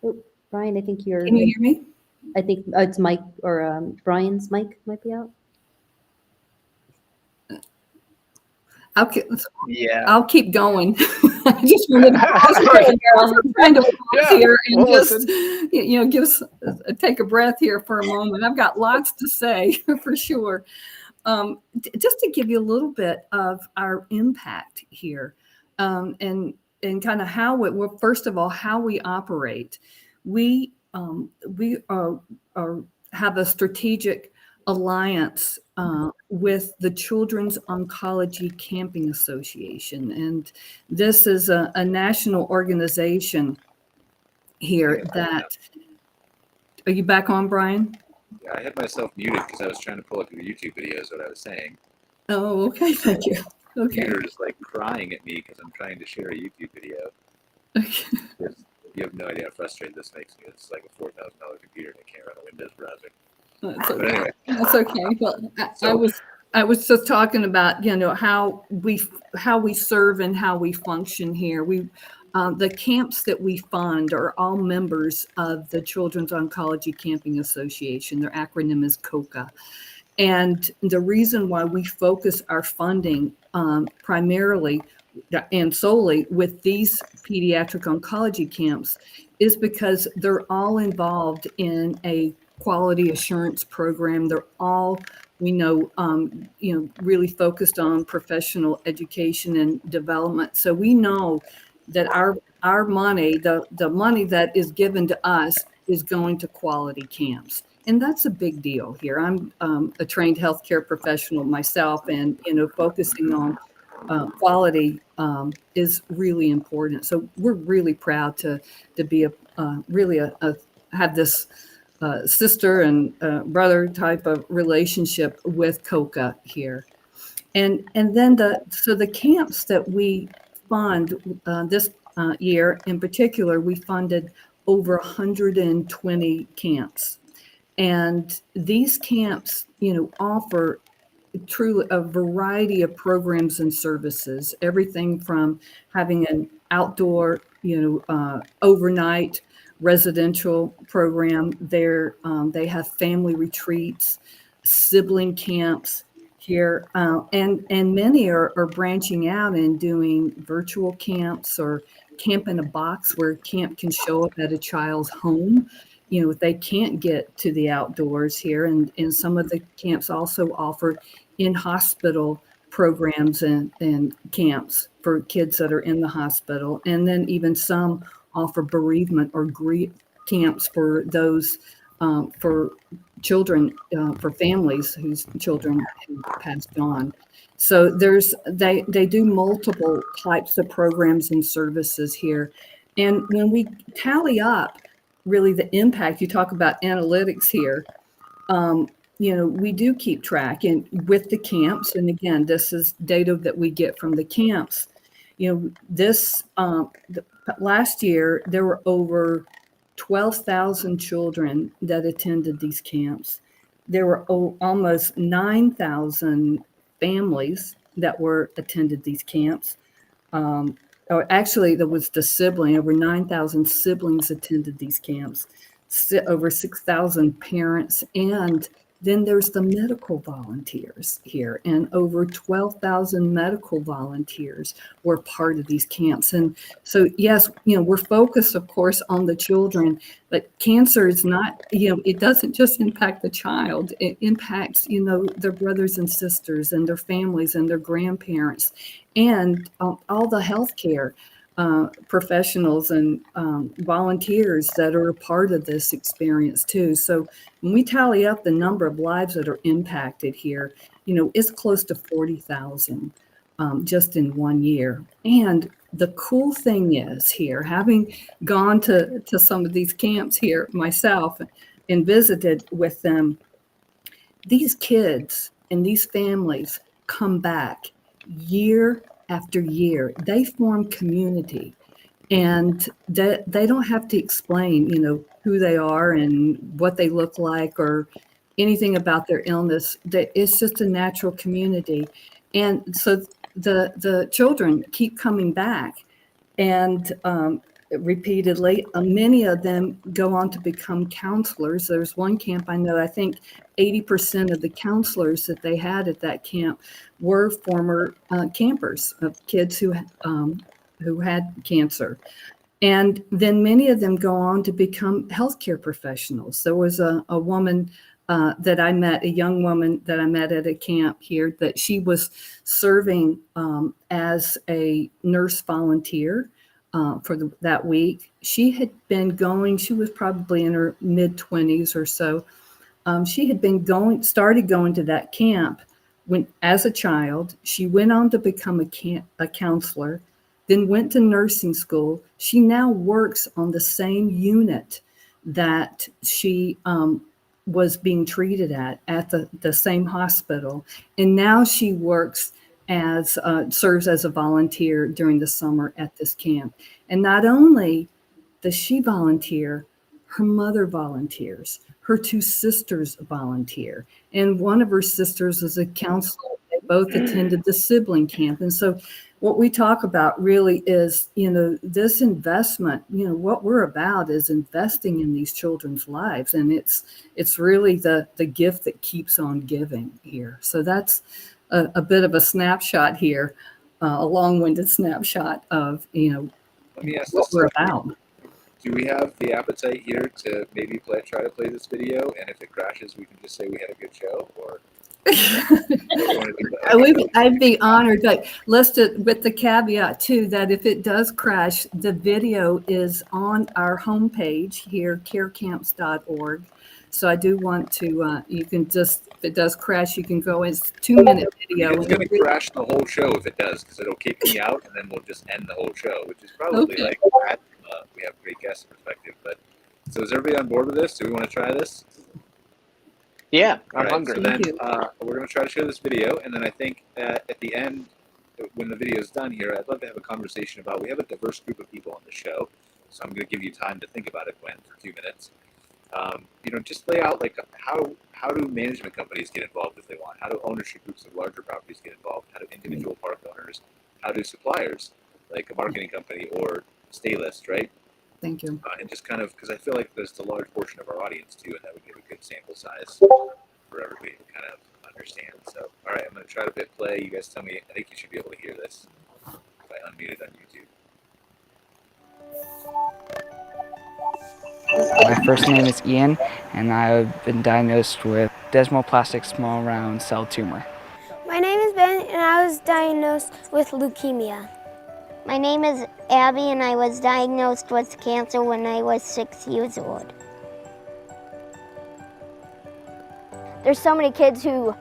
Oh, Brian, I think you're. Can you hear me? I think it's Mike or Brian's mic might be out. I'll keep going. I just wanted to pause here and just, take a breath here for a moment. I've got lots to say for sure. Just to give you a little bit of our impact here, and kind of how first of all, how we operate. We have a strategic alliance with the Children's Oncology Camping Association, and this is a national organization here. That are you back on, Brian? Yeah, I had myself muted because I was trying to pull up your YouTube videos. What I was saying. Oh, okay, thank you. Okay, you're just like crying at me because I'm trying to share a YouTube video. Okay. You have no idea how frustrated this makes me. It's like a $4,000 computer and I can't run a Windows browser. That's okay. But anyway. That's okay. Well, I was just talking about, how we serve and how we function here. The camps that we fund are all members of the Children's Oncology Camping Association. Their acronym is COCA. And the reason why we focus our funding primarily and solely with these pediatric oncology camps is because they're all involved in a quality assurance program. They're all, really focused on professional education and development. So we know that our money, the money that is given to us, is going to quality camps. And that's a big deal here. I'm a trained healthcare professional myself, and focusing on quality is really important. So we're really proud to be have this sister and brother type of relationship with COCA here. And then the camps that we fund this year in particular, we funded over 120 camps. And these camps, offer truly a variety of programs and services, everything from having an outdoor, overnight residential program there. They have family retreats, sibling camps here, and many are branching out and doing virtual camps or camp in a box, where camp can show up at a child's home. If they can't get to the outdoors here, and some of the camps also offer in-hospital programs and camps for kids that are in the hospital. And then even some offer bereavement or grief camps for those, for children, for families whose children have passed on. So they do multiple types of programs and services here. And when we tally up really the impact, you talk about analytics here, we do keep track and with the camps. And again, this is data that we get from the camps. Last year, there were over 12,000 children that attended these camps. There were almost 9,000 families that attended these camps. Or actually, there was the sibling. Over 9,000 siblings attended these camps. Over 6,000 parents, and then there's the medical volunteers here, and over 12,000 medical volunteers were part of these camps. And so, yes, we're focused, of course, on the children, but cancer is not, it doesn't just impact the child. It impacts, their brothers and sisters and their families and their grandparents, and all the healthcare professionals and volunteers that are a part of this experience too. So when we tally up the number of lives that are impacted here, it's close to 40,000 just in 1 year. And the cool thing is here, having gone to some of these camps here myself and visited with them, these kids and these families come back year after year. They form community, and they don't have to explain, who they are and what they look like or anything about their illness. It's just a natural community. And so the children keep coming back, and repeatedly. Many of them go on to become counselors. There's one camp I know, I think 80% of the counselors that they had at that camp were former campers of kids who had cancer. And then many of them go on to become healthcare professionals. There was a woman that I met, a young woman that I met at a camp here, that she was serving as a nurse volunteer for that week. She had been going, she was probably in her mid-20s or so. She had been started going to that camp as a child. She went on to become a counselor, then went to nursing school. She now works on the same unit that she was being treated at the same hospital. And now she works serves as a volunteer during the summer at this camp. And not only does she volunteer, her mother volunteers, her two sisters volunteer, and one of her sisters is a counselor. They both attended the sibling camp. And so what we talk about really is, this investment, what we're about is investing in these children's lives. And it's really the gift that keeps on giving here. So that's a bit of a snapshot here, a long-winded snapshot of, Let me ask what this we're about. Do we have the appetite here to maybe try to play this video? And if it crashes, we can just say we had a good show, or what do you want to do about I'd be honored, but listed with the caveat too, that if it does crash, the video is on our homepage here, carecamps.org. So I do want to, you can just, if it does crash, you can go, it's 2-minute video. It's going to crash the whole show if it does, because it'll kick me out, and then we'll just end the whole show, which is probably Okay. like bad. We have great guest perspective, but so is everybody on board with this? Do we want to try this? Yeah, All I'm right, hungry. so then we're going to try to share this video, and then I think at the end, when the video is done here, I'd love to have a conversation about, we have a diverse group of people on the show, so I'm going to give you time to think about it, Gwen, for 2 minutes. Just lay out like how do management companies get involved if they want? How do ownership groups of larger properties get involved? How do individual park owners? How do suppliers like a marketing company or Staylist, right? Thank you. And just kind of, because I feel like there's a large portion of our audience too, and that would give a good sample size for everybody to kind of understand. So, all right, I'm going to try to hit play. You guys tell me, I think you should be able to hear this if I unmute it on YouTube. My first name is Ian, and I've been diagnosed with desmoplastic small round cell tumor. My name is Ben, and I was diagnosed with leukemia. My name is Abby, and I was diagnosed with cancer when I was 6 years old. There's so many kids who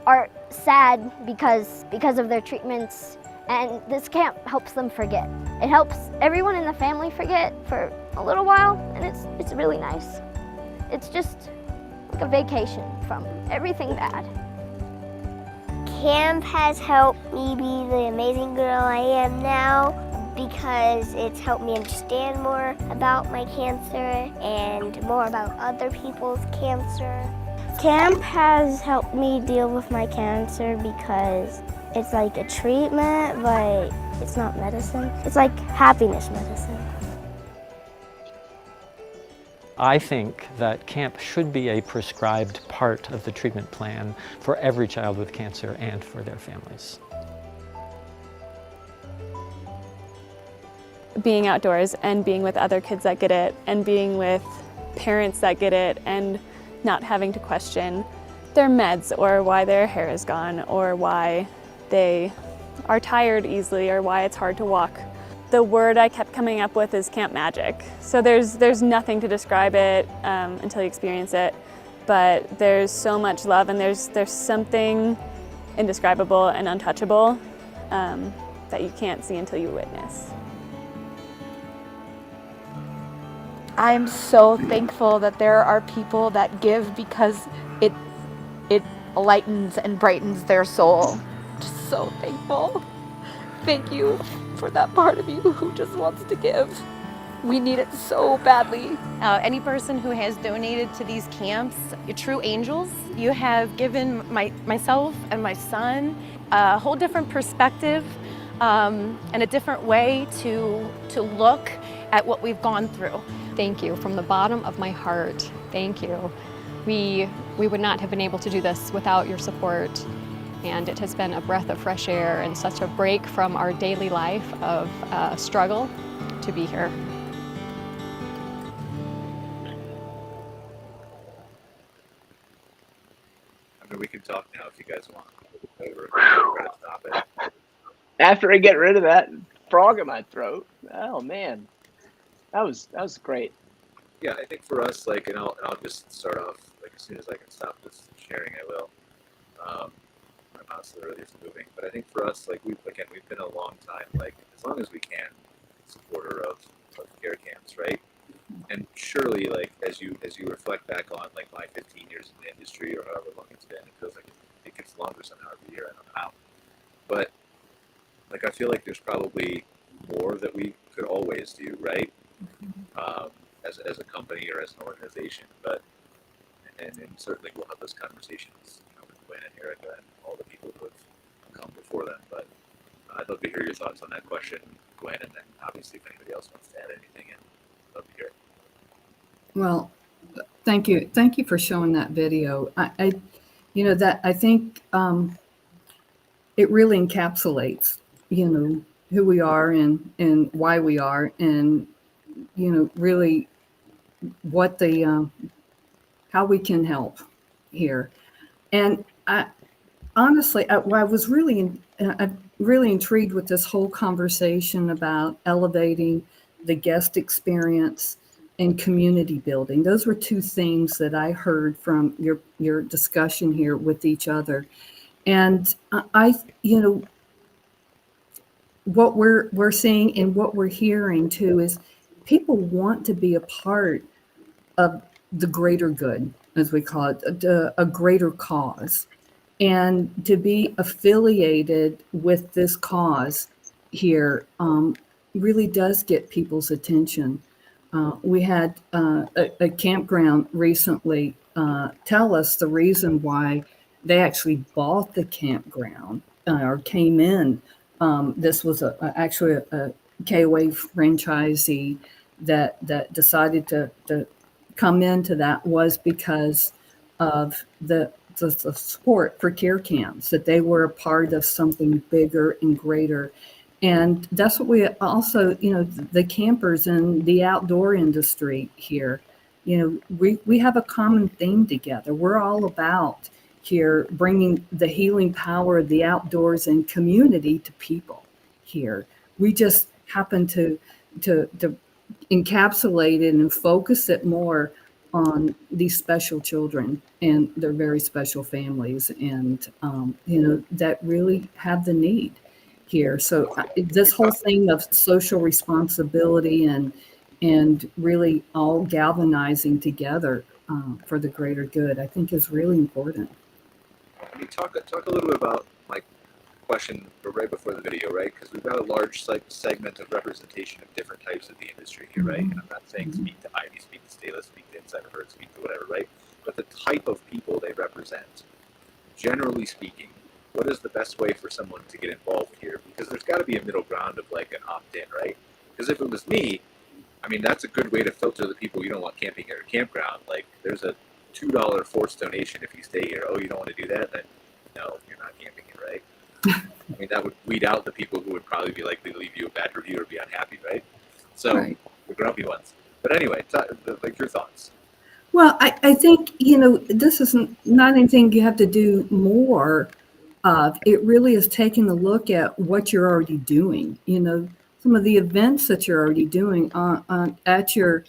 are sad because of their treatments, and this camp helps them forget. It helps everyone in the family forget for a little while, and it's really nice. It's just like a vacation from everything bad. Camp has helped me be the amazing girl I am now because it's helped me understand more about my cancer and more about other people's cancer. Camp has helped me deal with my cancer because it's like a treatment, but it's not medicine. It's like happiness medicine. I think that camp should be a prescribed part of the treatment plan for every child with cancer and for their families. Being outdoors and being with other kids that get it and being with parents that get it and not having to question their meds or why their hair is gone or why they are tired easily or why it's hard to walk. The word I kept coming up with is camp magic. So there's nothing to describe it until you experience it, but there's so much love and there's something indescribable and untouchable that you can't see until you witness. I'm so thankful that there are people that give because it lightens and brightens their soul. Just so thankful. Thank you for that part of you who just wants to give. We need it so badly. Any person who has donated to these camps, you're true angels. You have given myself and my son a whole different perspective and a different way to look at what we've gone through. Thank you from the bottom of my heart. Thank you. We would not have been able to do this without your support. And it has been a breath of fresh air and such a break from our daily life of struggle to be here. I mean, we can talk now if you guys want. Try to stop it. After I get rid of that frog in my throat, oh man, that was great. Yeah, I think for us, like, and I'll just start off, like, as soon as I can stop this sharing, I will. My mouse literally is moving, but I think for us, like, we've been a long time, like, as long as we can, supporter of care camps, right? And surely, like, as you reflect back on, like, my 15 years in the industry or however long it's been, it feels like it gets longer somehow every year. I don't know how, but like, I feel like there's probably more that we could always do, right? As a company or as an organization, but and certainly we'll have those conversations, with Gwynn and Erica and all the people who have come before them. But I'd love to hear your thoughts on that question, Gwynn, and then obviously if anybody else wants to add anything, and I'd love to hear it. Well, thank you for showing that video. I think it really encapsulates, who we are and why we are, and really what how we can help here. And honestly, I was really intrigued with this whole conversation about elevating the guest experience and community building. Those were two things that I heard from your discussion here with each other. And what we're seeing and what we're hearing too is people want to be a part of the greater good, as we call it, a greater cause. And to be affiliated with this cause here really does get people's attention. We had a campground recently tell us the reason why they actually bought the campground or came in. This was actually a KOA franchisee that decided to come into that was because of the support for care camps, that they were a part of something bigger and greater. And that's what we also, the campers in the outdoor industry here, we have a common theme together. We're all about here bringing the healing power of the outdoors and community to people here. We just happen to encapsulate it and focus it more on these special children and their very special families, and that really have the need here. So this whole thing of social responsibility and really all galvanizing together for the greater good, I think is really important. I mean, talk a little bit about my question right before the video, right? Because we've got a large segment of representation of different types of the industry here, right? And I'm not saying speak to IVEE, speak to Staylist, speak to Insider Herd, speak to whatever, right? But the type of people they represent, generally speaking, what is the best way for someone to get involved here? Because there's got to be a middle ground of like an opt-in, right? Because if it was me, I mean, that's a good way to filter the people you don't want camping at a campground. Like, there's a $2 forced donation if you stay here. Oh, you don't want to do that? Then no, you're not camping here, right? I mean, that would weed out the people who would probably be likely to leave you a bad review or be unhappy, right? So, right. The grumpy ones. But anyway, like your thoughts. Well, I think, this is not anything you have to do more of. It really is taking a look at what you're already doing. Some of the events that you're already doing at your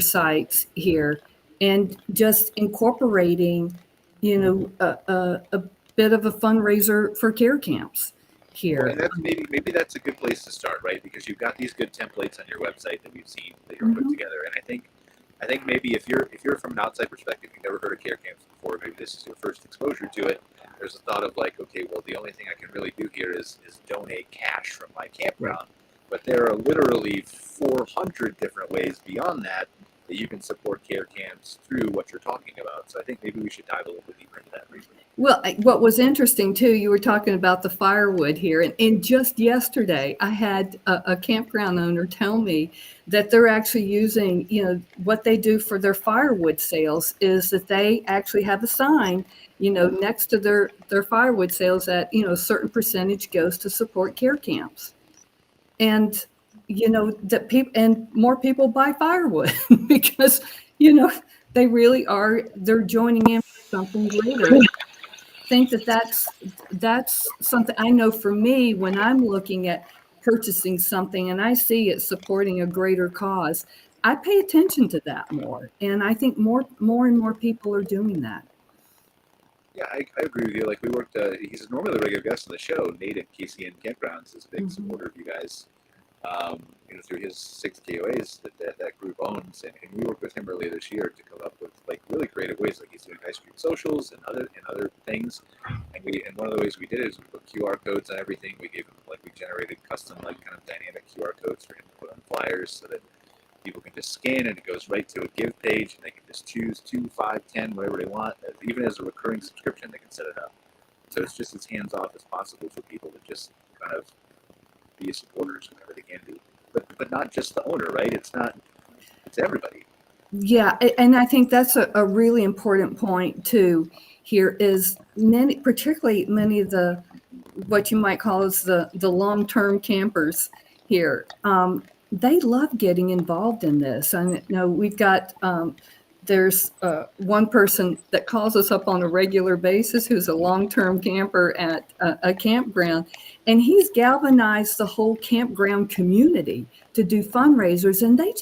sites here, and just incorporating, a bit of a fundraiser for care camps here. Well, and that's maybe that's a good place to start, right? Because you've got these good templates on your website that we've seen that you're put together, and I think maybe if you're from an outside perspective, you've never heard of care camps before, maybe this is your first exposure to it. There's a thought of like, okay, well, the only thing I can really do here is donate cash from my campground. But there are literally 400 different ways beyond that you can support care camps through what you're talking about. So I think maybe we should dive a little bit deeper into that briefly. Well, what was interesting too, you were talking about the firewood here, and just yesterday I had a campground owner tell me that they're actually using, what they do for their firewood sales is that they actually have a sign, next to their firewood sales that, a certain percentage goes to support care camps. And that people and more people buy firewood because they really they're joining in for something greater. I think that's something I know for me when I'm looking at purchasing something and I see it supporting a greater cause, I pay attention to that more, and I think more and more people are doing that. Yeah, I agree with you. Like, we worked, he's normally a regular guest on the show. Nate at KCN Campgrounds is a big supporter of you guys. Through his 6 KOAs that group owns, and we worked with him earlier this year to come up with like really creative ways, like he's doing ice cream socials and other things. And one of the ways we did it is we put QR codes on everything. We gave him we generated custom kind of dynamic QR codes for him to put on flyers so that people can just scan and it goes right to a give page, and they can just choose 2, 5, 10, whatever they want. Even as a recurring subscription, they can set it up. So it's just as hands off as possible for people to just kind of be supporters whenever they can be, but not just the owner, right? It's everybody. Yeah, and I think that's a really important point too. Here is particularly many of the what you might call as the long-term campers here. They love getting involved in this. I know we've got there's one person that calls us up on a regular basis who's a long-term camper at a campground, and he's galvanized the whole campground community to do fundraisers, and they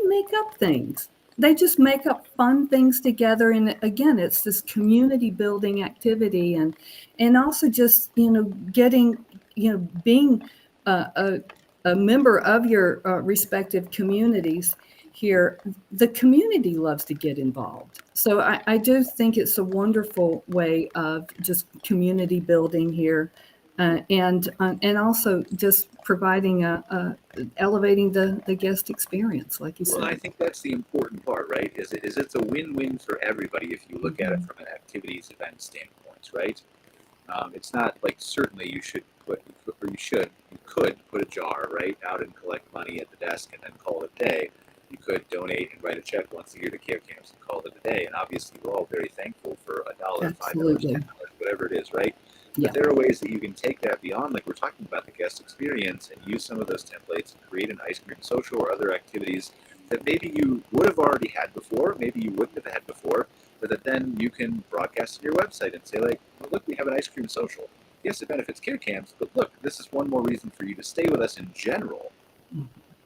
make up things. They just make up fun things together. And again, it's this community building activity, and also just, getting, being a member of your respective communities here. The community loves to get involved. So I do think it's a wonderful way of just community building here. And also just providing elevating the guest experience, like you said. Well, I think that's the important part, right? Is it's a win-win for everybody if you look at it from an activities event standpoint, right? It's not like certainly you could put a jar right out and collect money at the desk and then call it a day. You could donate and write a check once a year to care camps and call it a day. And obviously, we're all very thankful for $1, $5, $10, whatever it is, right? But there are ways that you can take that beyond, like we're talking about the guest experience, and use some of those templates and create an ice cream social or other activities that maybe you would have already had before, maybe you wouldn't have had before, but that then you can broadcast to your website and say, like, well, look, we have an ice cream social. Yes, it benefits care camps, but look, this is one more reason for you to stay with us in general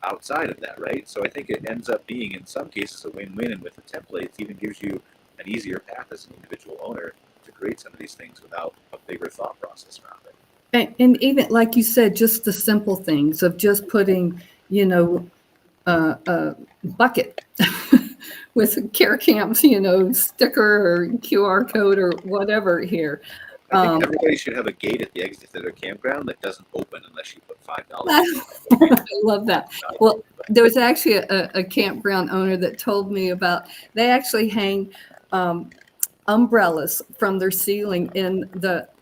outside of that, right? So I think it ends up being, in some cases, a win-win, and with the templates, even gives you an easier path as an individual owner to create some of these things without a bigger thought process around it. And even like you said, just the simple things of just putting, a bucket with care camps, sticker or QR code or whatever here. I think everybody should have a gate at the exit to their campground that doesn't open unless you put $5. I love that. Well, there was actually a campground owner that told me about, they actually hang umbrellas from their ceiling in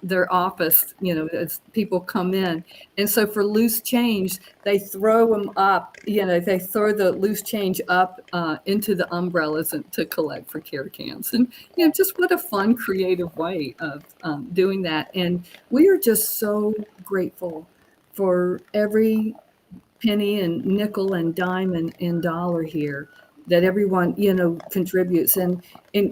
their office, as people come in. And so for loose change, they throw them up, they throw the loose change up into the umbrellas to collect for care camps. And, just what a fun, creative way of doing that. And we are just so grateful for every penny and nickel and dime and dollar here that everyone, contributes. And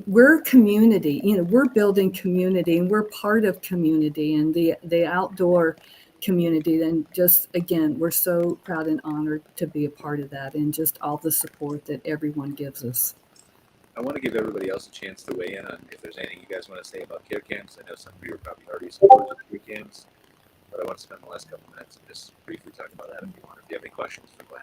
we're community, we're building community, and we're part of community and the outdoor community. And just, again, we're so proud and honored to be a part of that, and just all the support that everyone gives us. I want to give everybody else a chance to weigh in on if there's anything you guys want to say about care camps. I know some of you are probably already supporters of care camps, but I want to spend the last couple minutes and just briefly talk about that if you want. If you have any questions for Glenn.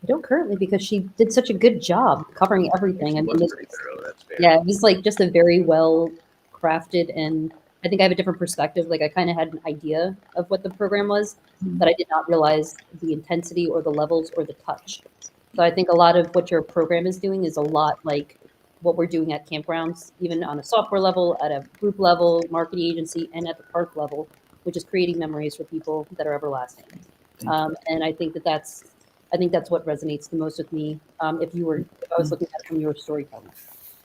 I don't currently, because she did such a good job covering everything. It was like just a very well crafted, and I think I have a different perspective. Like, I kind of had an idea of what the program was, but I did not realize the intensity or the levels or the touch. So I think a lot of what your program is doing is a lot like what we're doing at campgrounds, even on a software level, at a group level, marketing agency, and at the park level, which is creating memories for people that are everlasting. And I think that's what resonates the most with me. If I was looking at it from your storytelling.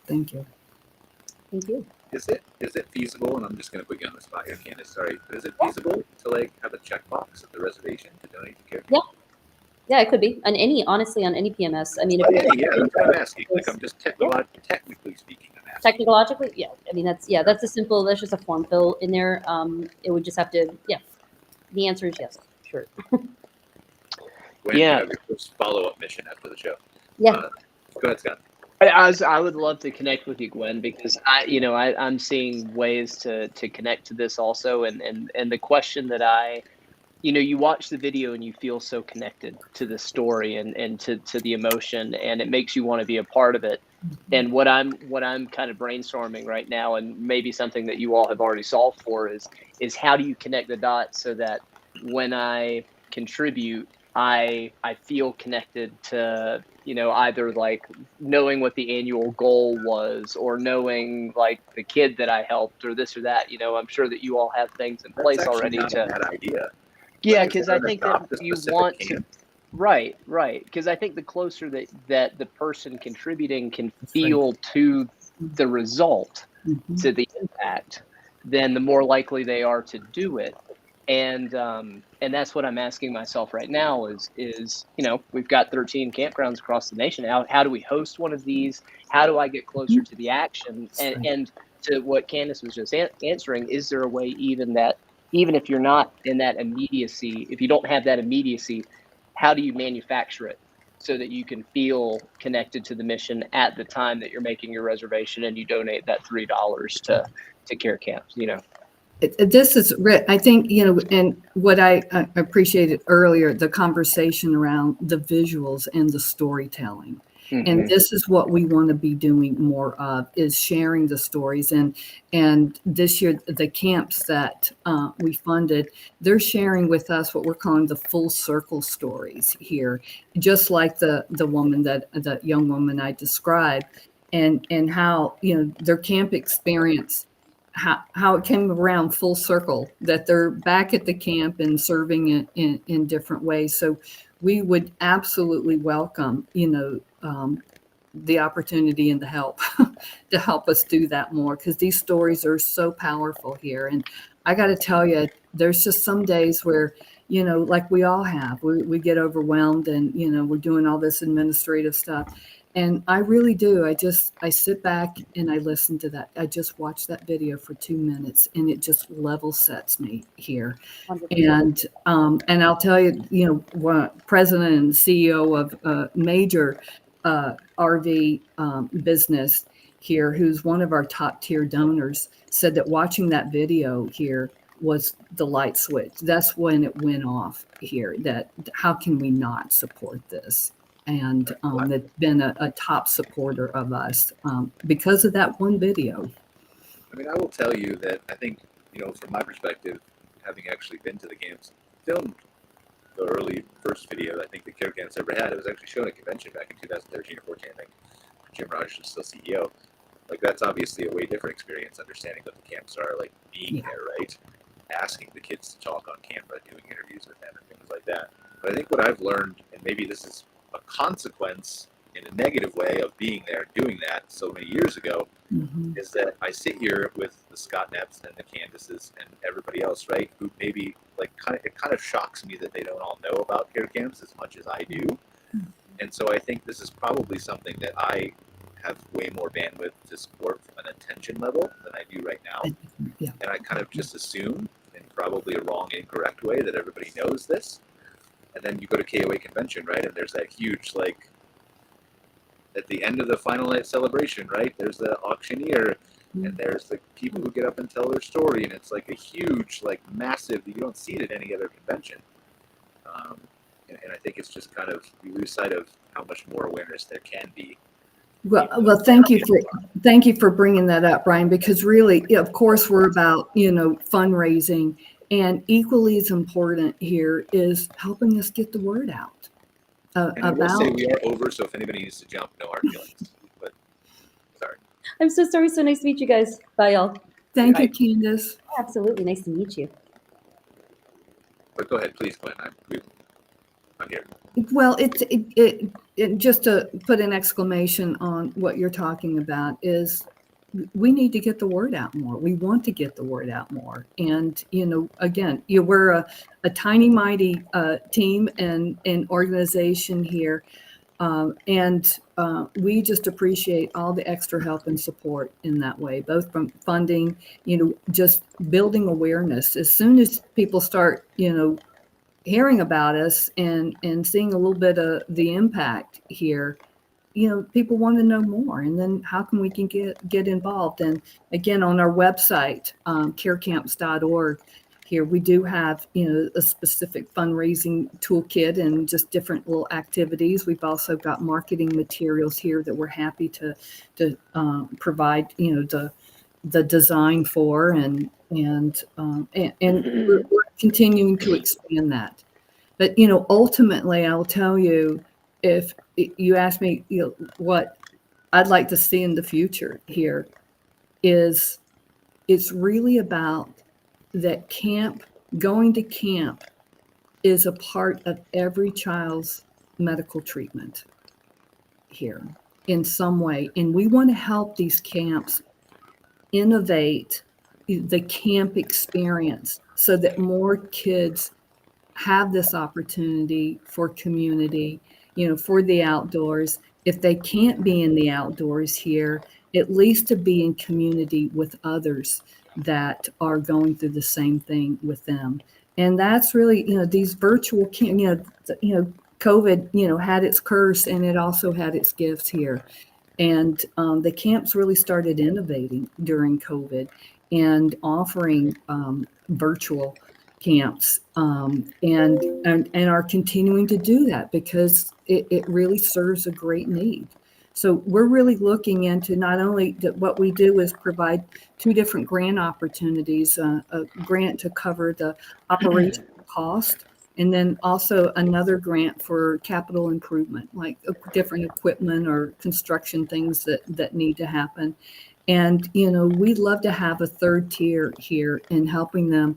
Thank you. Thank you. Is it feasible? And I'm just going to put you on the spot here, Candice. Sorry, but is it feasible to have a checkbox at the reservation to donate to care? Yeah, it could be on any PMS. I mean, that's what I'm asking. Like, I'm just technically speaking. Technologically, yeah. I mean, that's just a form fill in there. It would just have to, The answer is yes, sure. Gwynn, you have your first follow-up mission after the show. Yeah. Go ahead, Scott. I would love to connect with you, Gwynn, because I'm seeing ways to connect to this also, and the question that you watch the video and you feel so connected to the story and to the emotion, and it makes you want to be a part of it. And what I'm kind of brainstorming right now, and maybe something that you all have already solved for, is how do you connect the dots so that when I contribute, I feel connected to, either like knowing what the annual goal was, or knowing like the kid that I helped, or this or that. I'm sure that you all have things in place already Not a bad idea. Yeah, because I think that you want to. Right. Because I think the closer that the person contributing can feel to the result, to the impact, then the more likely they are to do it. And that's what I'm asking myself right now is, you know, we've got 13 campgrounds across the nation. How do we host one of these? How do I get closer to the action? And to what Candice was just answering, is there a way even if you're not in that immediacy, if you don't have that immediacy, how do you manufacture it so that you can feel connected to the mission at the time that you're making your reservation and you donate that $3 to Care Camps, you know? This is, I think, you know, and what I appreciated earlier, the conversation around the visuals and the storytelling. Mm-hmm. And this is what we want to be doing more of, is sharing the stories. And this year, the camps that we funded, they're sharing with us what we're calling the full circle stories here, just like the woman the young woman I described, and how, you know, their camp experience, how it came around full circle, that they're back at the camp and serving it in different ways. So we would absolutely welcome, you know, the opportunity and the help to help us do that more, because these stories are so powerful here. And I got to tell you, there's just some days where, you know, like we all have, we get overwhelmed and, you know, we're doing all this administrative stuff. And I really do. I sit back and I listen to that. I just watch that video for 2 minutes and it just level sets me here. 100%. And I'll tell you, you know, president and CEO of a major RV business here, who's one of our top tier donors, said that watching that video here was the light switch. That's when it went off here, that how can we not support this? And that's been a top supporter of us because of that one video. I mean, I will tell you that I think, you know, from my perspective, having actually been to the camps, filmed the early first video I think the Care Camps ever had. It was actually shown at convention back in 2013 or 14, I think. Jim Rogers was still CEO. Like, that's obviously a way different experience, understanding what the camps are, like being there, right? Asking the kids to talk on camera, doing interviews with them and things like that. But I think what I've learned, and maybe this is a consequence in a negative way of being there and doing that so many years ago, is that I sit here with the Scott Knepps and the Candices and everybody else, right, who maybe, like, it kind of shocks me that they don't all know about Care Camps as much as I do. And so I think this is probably something that I have way more bandwidth to support from an attention level than I do right now. And I kind of just assume, in probably a wrong, incorrect way, that everybody knows this. And then you go to KOA convention, right? And there's that huge, like, at the end of the final night celebration, right? There's the auctioneer, and there's the people who get up and tell their story, and it's like a huge, like, massive, you don't see it at any other convention. And I think it's just kind of, we lose sight of how much more awareness there can be. Well, thank you for bringing that up, Brian, because really, of course, we're about, you know, fundraising. And equally as important here is helping us get the word out. And I will say we are over, so if anybody needs to jump, no hard feelings. But sorry. I'm so sorry. So nice to meet you guys. Bye, y'all. Thank you, Candice. Absolutely. Nice to meet you. But go ahead, please, Gwynn. I'm here. Well, it just to put an exclamation on what you're talking about is, we need to get the word out more. We want to get the word out more. And, you know, again, we're a tiny, mighty team and organization here. And we just appreciate all the extra help and support in that way, both from funding, you know, just building awareness. As soon as people start, you know, hearing about us and seeing a little bit of the impact here, you know, people want to know more, and then how can we get involved? And again, on our website, carecamps.org, here we do have, you know, a specific fundraising toolkit and just different little activities. We've also got marketing materials here that we're happy to provide, you know, the design for, and we're continuing to expand that. But, you know, ultimately, I'll tell you, if you ask me, you know, what I'd like to see in the future here is, it's really about that going to camp is a part of every child's medical treatment here in some way. And we want to help these camps innovate the camp experience so that more kids have this opportunity for community, for the outdoors. If they can't be in the outdoors here, at least to be in community with others that are going through the same thing with them. And that's really, these virtual camp, COVID, had its curse and it also had its gifts here. And the camps really started innovating during COVID and offering virtual camps and are continuing to do that because it really serves a great need. So we're really looking into not only that what we do is provide 2 different grant opportunities, a grant to cover the operational cost, and then also another grant for capital improvement, like different equipment or construction things that need to happen. And, we'd love to have a 3rd tier here in helping them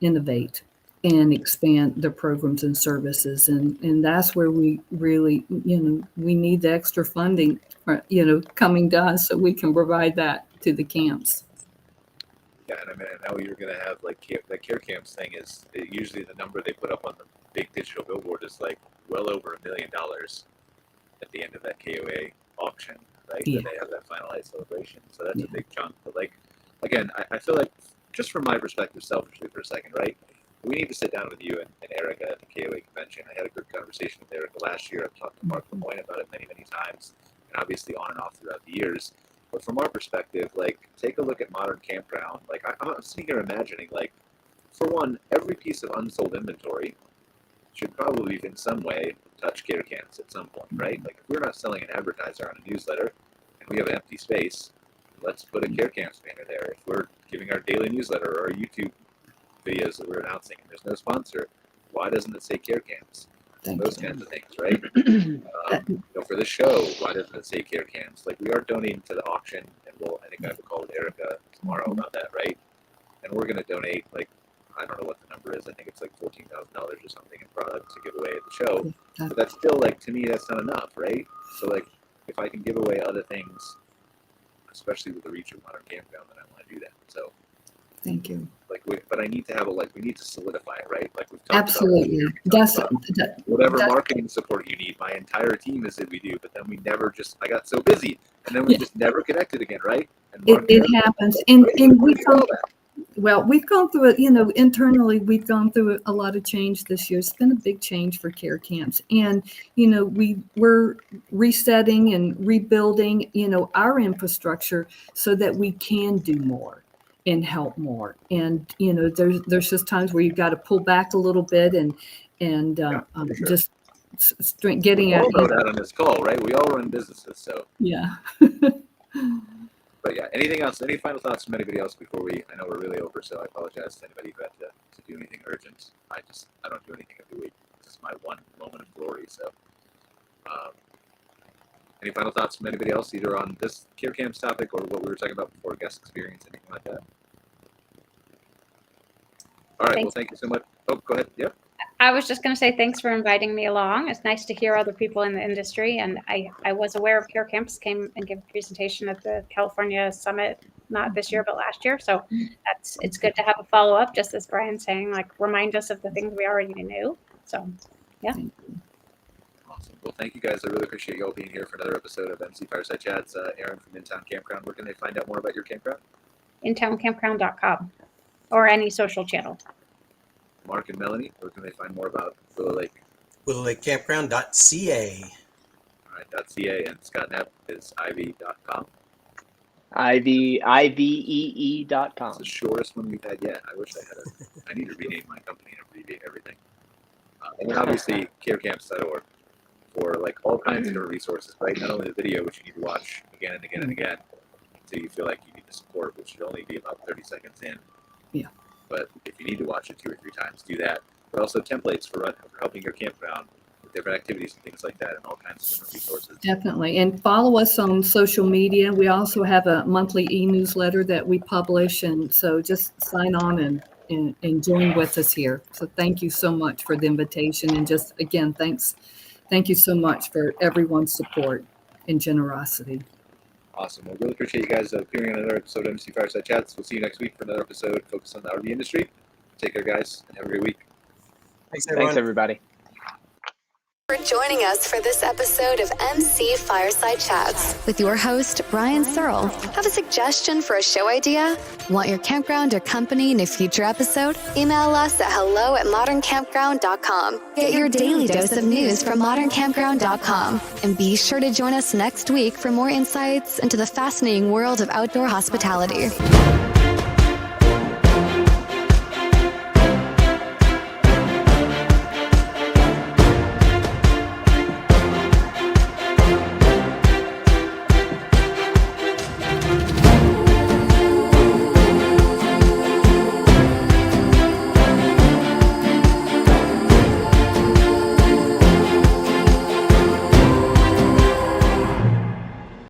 innovate and expand their programs and services. And that's where we really, we need the extra funding, coming to us so we can provide that to the camps. Yeah, and I know you're going to have the care camps thing is usually the number they put up on the big digital billboard is well over $1 million at the end of that KOA auction, right? Yeah. When they have that finalized celebration. So that's a big chunk. But again, I feel like just from my perspective, selfishly for a second, right? We need to sit down with you and Erica at the KOA convention. I had a good conversation with Erica last year. I've talked to Mark Lemoyne about it many, many times, and obviously on and off throughout the years. But from our perspective, take a look at Modern Campground. I'm sitting here imagining, for one, every piece of unsold inventory should probably in some way touch care camps at some point, right? If we're not selling an advertiser on a newsletter and we have an empty space, let's put a care camps banner there. If we're giving our daily newsletter or our YouTube videos that we're announcing and there's no sponsor, why doesn't it say care camps? Those kinds of things, right? For the show, why doesn't it say care camps? We are donating to the auction, and I think I have to call with Erica tomorrow about that, right? And we're going to donate, I don't know what the number is. I think it's $14,000 or something in products to give away at the show. But that's still, to me, that's not enough, right? So, if I can give away other things, especially with the reach of Modern Campground, then I want to do that. So, thank you. But I need to have we need to solidify it, right? We've talked absolutely. about whatever marketing support you need. My entire team is said we do, but then we never I got so busy, and then we just never connected again, right? And it happens, and we've gone through it. Internally, we've gone through a lot of change this year. It's been a big change for care camps, and we're resetting and rebuilding, our infrastructure so that we can do more and help more. And there's just times where you've got to pull back a little bit and just getting out. We all know that on this call, right? We all run businesses, so yeah. But yeah, anything else? Any final thoughts from anybody else before I know we're really over, so I apologize to anybody who had to do anything urgent. I don't do anything every week. This is my one moment of glory. So, any final thoughts from anybody else, either on this care camps topic or what we were talking about before, guest experience, anything like that? All right. Well, thank you so much. Oh, go ahead. Yep. I was just going to say thanks for inviting me along. It's nice to hear other people in the industry. And I was aware of care camps, came and gave a presentation at the California Summit, not this year, but last year. So it's good to have a follow-up, just as Brian's saying, remind us of the things we already knew. So, yeah. Awesome. Well, thank you guys. I really appreciate you all being here for another episode of MC Fireside Chats. Erin from In Town Campground. Where can they find out more about your campground? InTownCampground.com or any social channel. Mark and Melanie, where can they find more about Willow Lake? WillowLakeCampground.ca. All right, .ca, and Scott Knepp is IVEE.com. IVEE.com. It's the shortest one we've had yet. I wish I had I need to rename my company and abbreviate everything. And then obviously carecamps.org for all kinds of different resources, right? Not only the video, which you need to watch again and again and again until you feel like you need the support, which should only be about 30 seconds in. Yeah. But if you need to watch it 2 or 3 times, do that. But also templates for helping your campground with different activities and things like that, and all kinds of different resources. Definitely. And follow us on social media. We also have a monthly e-newsletter that we publish. And so just sign on and join with us here. So thank you so much for the invitation. And just, again, thank you so much for everyone's support and generosity. Awesome. Well, really appreciate you guys appearing on another episode of MC Fireside Chats. We'll see you next week for another episode focused on the RV industry. Take care, guys, and have a great week. Thanks, everyone. Thanks, everybody. For joining us for this episode of MC Fireside Chats with your host, Brian Searl. Have a suggestion for a show idea? Want your campground or company in a future episode? Email us at hello@moderncampground.com. Get your daily dose of news from moderncampground.com. And be sure to join us next week for more insights into the fascinating world of outdoor hospitality.